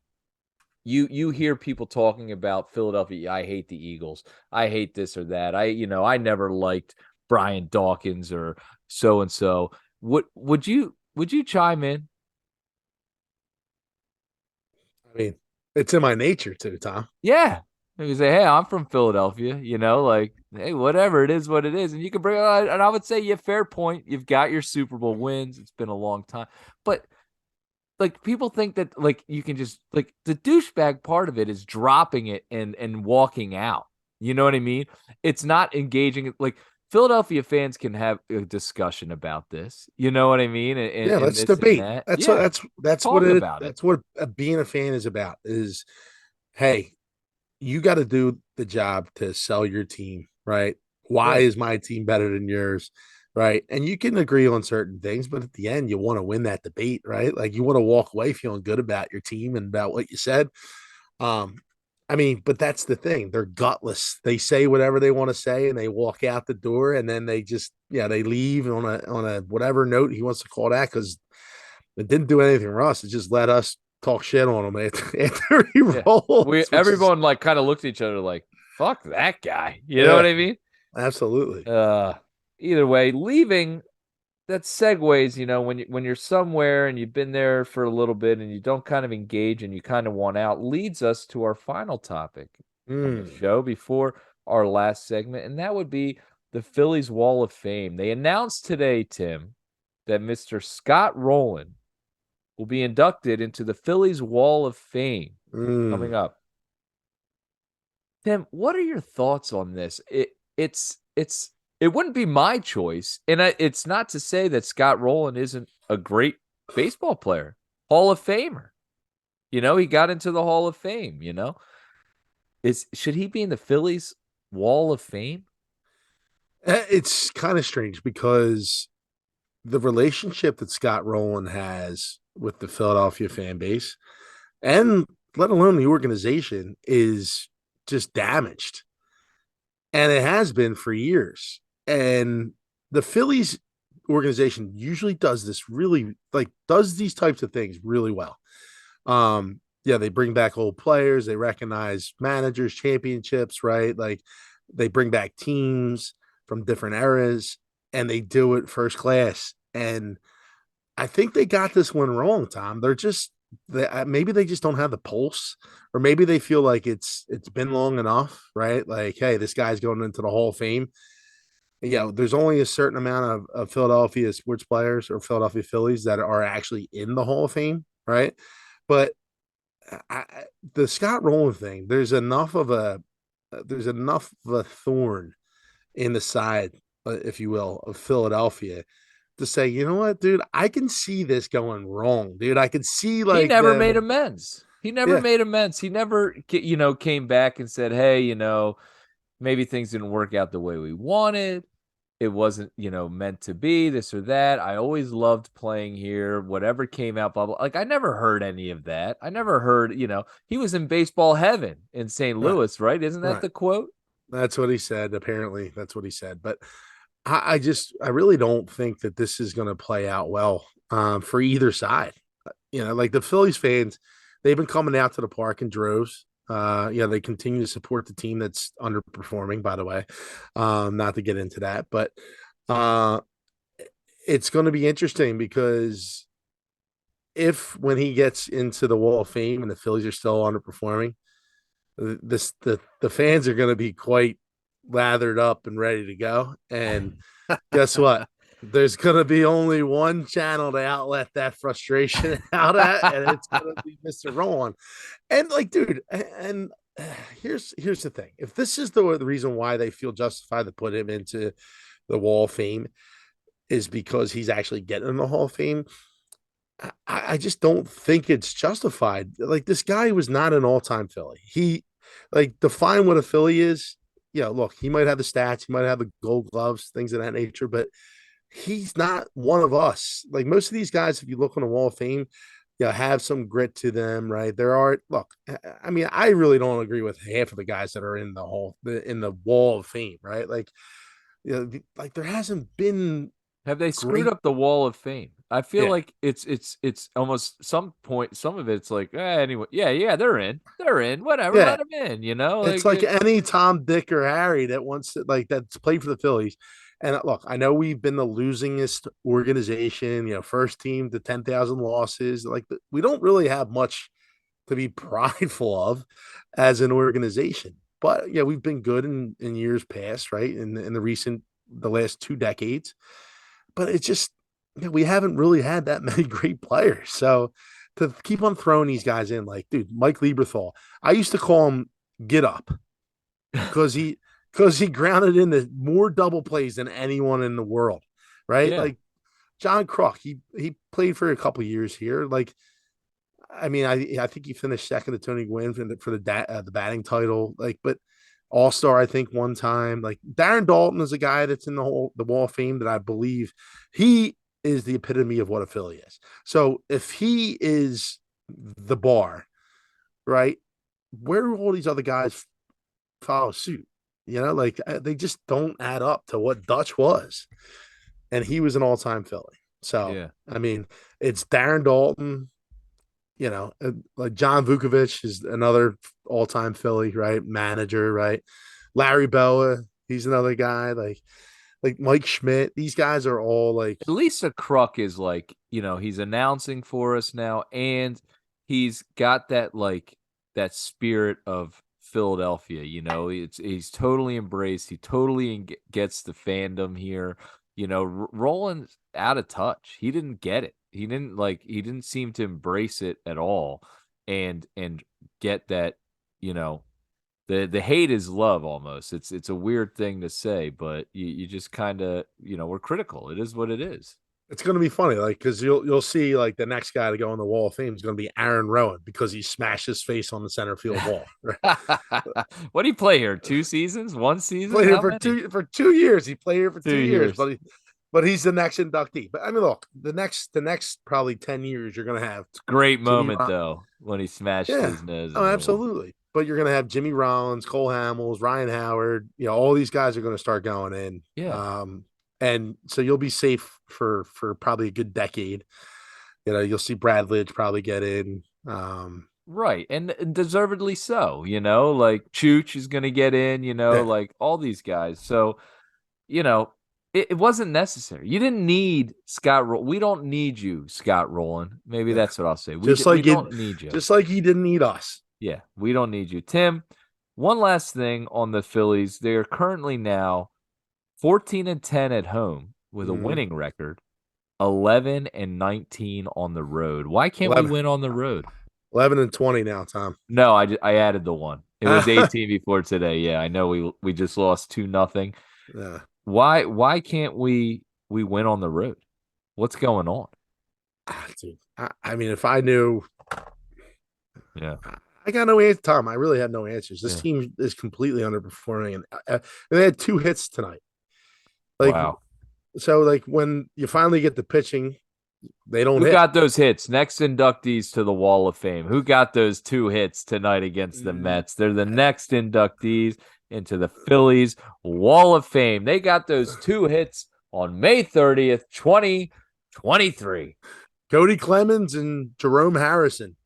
you hear people talking about Philadelphia, I hate the Eagles. I hate this or that. I never liked Brian Dawkins or so and so. Would you chime in? I mean, it's in my nature to, Tom. Yeah. You can say, hey, I'm from Philadelphia, like, hey, whatever, it is what it is. And you can bring and I would say, yeah, fair point. You've got your Super Bowl wins. It's been a long time. But like people think that like you can just like the douchebag part of it is dropping it and walking out. You know what I mean? It's not engaging. Like Philadelphia fans can have a discussion about this. You know what I mean? Yeah, And let's this and debate. that. That's what Yeah, that's what talk it about it. that's what being a fan is about. Is hey, you got to do the job to sell your team, right? Why Right. is my team better than yours? Right. And you can agree on certain things, but at the end, you want to win that debate, right? Like you want to walk away feeling good about your team and about what you said. Um, I mean, but that's the thing. They're gutless. They say whatever they want to say and they walk out the door and then they just, yeah, they leave on a whatever note he wants to call that because it didn't do anything for us. It just let us talk shit on him after he Yeah. rolls, which is Everyone like kind of looked at each other like, fuck that guy. You know what yeah, I mean? absolutely. Uh Either way, leaving that segues, when you're somewhere and you've been there for a little bit and you don't kind of engage and you kind of want out, leads us to our final topic of the Mm, show before our last segment, and that would be the Phillies Wall of Fame. They announced today, Tim, that Mr. Scott Rowland will be inducted into the Phillies Wall of Fame mm. coming up. Tim, what are your thoughts on this? It wouldn't be my choice, and it's not to say that Scott Rowland isn't a great baseball player, Hall of Famer. He got into the Hall of Fame. Should he be in the Phillies Wall of Fame? It's kind of strange because the relationship that Scott Rowland has with the Philadelphia fan base and let alone the organization is just damaged. And it has been for years. And the Phillies organization usually does this really like does these types of things really well. Yeah, they bring back old players, they recognize managers, championships, right? Like they bring back teams from different eras and they do it first class. And I think they got this one wrong, Tom. Maybe they just don't have the pulse, or maybe they feel like it's been long enough, right? Like, hey, this guy's going into the Hall of Fame. Yeah, there's only a certain amount of Philadelphia sports players or Philadelphia Phillies that are actually in the Hall of Fame, right? But the Scott Rowland thing, there's enough of a thorn in the side, if you will, of Philadelphia to say, you know what, dude, I can see this going wrong, dude. I could see He like never made them, amends. He never yeah, made amends. He never, came back and said, hey, maybe things didn't work out the way we wanted. It wasn't, meant to be this or that. I always loved playing here. Whatever came out, blah, blah. Like, I never heard any of that. I never heard, he was in baseball heaven in St. right, Louis, right? Isn't that right. the quote? That's what he said. Apparently, that's what he said. But I really don't think that this is going to play out well for either side. Like the Phillies fans, they've been coming out to the park in droves. They continue to support the team that's underperforming, by the way. Not to get into that, but uh, it's going to be interesting because if when he gets into the Wall of Fame and the Phillies are still underperforming, the fans are going to be quite lathered up and ready to go. And guess what? There's going to be only one channel to outlet that frustration out at, and it's going to be Mr. Rowan. And like, dude, and here's the thing: if this is the reason why they feel justified to put him into the Wall of Fame, is because he's actually getting in the Hall of Fame. I just don't think it's justified. Like this guy was not an all-time Philly. He like define what a Philly is. Yeah, look, he might have the stats, he might have the gold gloves, things of that nature, but he's not one of us. Like most of these guys, if you look on the Wall of Fame, have some grit to them, right? There are look. I mean, I really don't agree with half of the guys that are in the Wall of Fame, right? Like, like there hasn't been Have they screwed great. up the wall of fame? I feel Yeah, like it's almost some point. Some of it's like, anyway, yeah, they're in, whatever, yeah. let them in. You know, It's like like any Tom, Dick, or Harry that wants to like that's played for the Phillies. And look, I know we've been the losingest organization, first team to 10,000 losses. Like we don't really have much to be prideful of as an organization. But yeah, we've been good in years past, right? In the last 2 decades. But it's just we haven't really had that many great players. So to keep on throwing these guys in, like, dude, Mike Lieberthal, I used to call him get up because he grounded into more double plays than anyone in the world, right? yeah. Like John Kruk, he played for a couple years here. Like, I mean, I think he finished second to Tony Gwynn for the batting title. Like, but All Star, I think one time. Like Darren Dalton is a guy that's in the Wall of Fame that I believe he is the epitome of what a Philly is. So if he is the bar, right? Where do all these other guys follow suit? Like they just don't add up to what Dutch was, and he was an all-time Philly. So Yeah. I mean, it's Darren Dalton, like John Vukovic is another all-time Philly, right? Manager, right? Larry Bella, he's another guy. Like Mike Schmidt. These guys are all like, At least a Kruk is like, he's announcing for us now, and he's got that that spirit of Philadelphia. He's totally embraced. He totally gets the fandom here. Roland's out of touch. He didn't get it. He didn't seem to embrace it at all, and get that. You know, the hate is love almost. It's a weird thing to say, but you just kind of we're critical. It is what it is. it's going to be funny, like because you'll see like the next guy to go on the Wall of Fame is going to be Aaron Rowan because he smashed his face on the center field wall. Right? What do you play here? 2 seasons? 1 season? Played here How for many? two years. He played here for two 2 years, years. but he's the next inductee. But I mean, look, the next probably 10 years, you're going to have Great Jimmy. moment though when he smashed Yeah. his nose Oh, into the wall. absolutely. But you're going to have Jimmy Rollins, Cole Hamels, Ryan Howard. All these guys are going to start going in. Yeah. And so you'll be safe for probably a good decade. You'll see Brad Lidge probably get in. Right. And deservedly so, like Chooch is gonna get in, Yeah, like all these guys. So, you know, it wasn't necessary. You didn't need we don't need you, Scott Rowland. Maybe yeah. that's what I'll say. Just We like don't need you. he didn't need us. Yeah, we don't need you. Tim, one last thing on the Phillies. They are currently now 14-10 at home with a Mm-hmm. winning record, 11-19 on the road. Why can't we 11, win on the road? 11 and 20 now, Tom. No, I added the one. It was 18 before today. Yeah, I know we just lost 2-0. Yeah. Why can't we win on the road? What's going on? Dude, I mean, if I knew, Yeah. I got no answer, Tom. I really had no answers. This Yeah. team is completely underperforming, and they had 2 hits tonight. Like, Wow. so, like when you finally get the pitching, they don't Who hit. got those hits? Next inductees to the Wall of Fame. Who got those 2 hits tonight against the Mets? They're the next inductees into the Phillies Wall of Fame. They got those 2 hits on May 30th, 2023. Cody Clemens and Jerome Harrison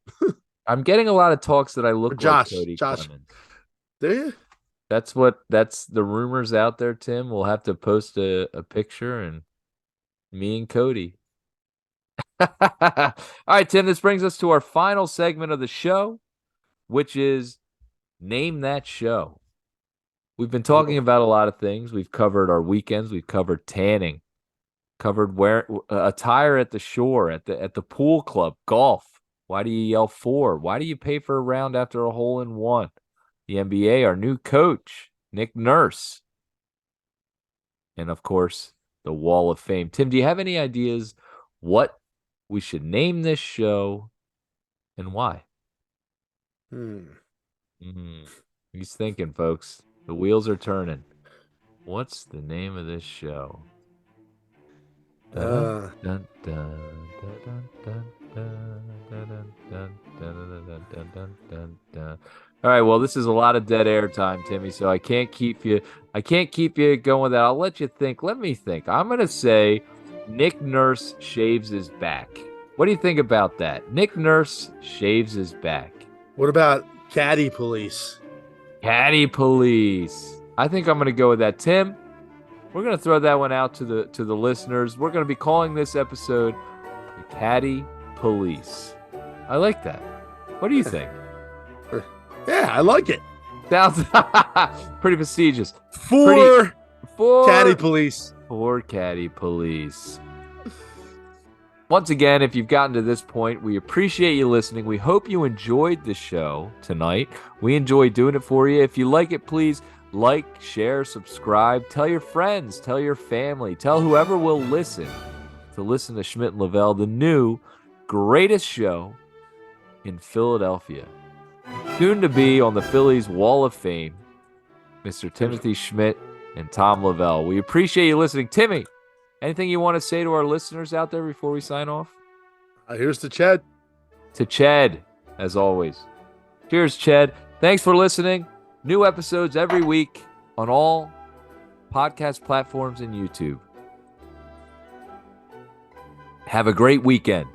I'm getting a lot of talks that I or look like Josh. Cody Josh, Clemens. there. That's the rumors out there, Tim. We'll have to post a picture and me and Cody. All right, Tim, this brings us to our final segment of the show, which is Name That Show. We've been talking Oh, about a lot of things. We've covered our weekends, we've covered tanning, covered wear attire at the shore, at the pool club, golf. Why do you yell four? Why do you pay for a round after a hole in one? The NBA, our new coach, Nick Nurse, and of course, the Wall of Fame. Tim, do you have any ideas what we should name this show and why? hmm. He's thinking, folks. The wheels are turning. What's the name of this show? Uh, Dun, dun, dun, dun, dun, dun, dun, dun, dun, dun, dun. All right, well, this is a lot of dead air time, Timmy, so I can't keep you going with that. I'll let you think. Let me think. I'm gonna say Nick Nurse shaves his back. What do you think about that? Nick Nurse shaves his back. what about Caddie Police? Caddie Police. I think I'm gonna go with that. Tim, we're gonna throw that one out to the listeners. We're gonna be calling this episode the Caddie Police. I like that. What do you think? Yeah, I like it. Sounds pretty prestigious. For For Caddie Police. For Caddie Police. Once again, if you've gotten to this point, we appreciate you listening. We hope you enjoyed the show tonight. We enjoy doing it for you. If you like it, please like, share, subscribe. Tell your friends. Tell your family. Tell whoever will listen to Schmidt Lavelle, the new greatest show in Philadelphia. Soon to be on the Phillies Wall of Fame, Mr. Timothy Schmidt and Tom Lavelle. We appreciate you listening. Timmy, anything you want to say to our listeners out there before we sign off? Here's to Chad. To Chad, as always. Cheers, Chad. Thanks for listening. New episodes every week on all podcast platforms and YouTube. Have a great weekend.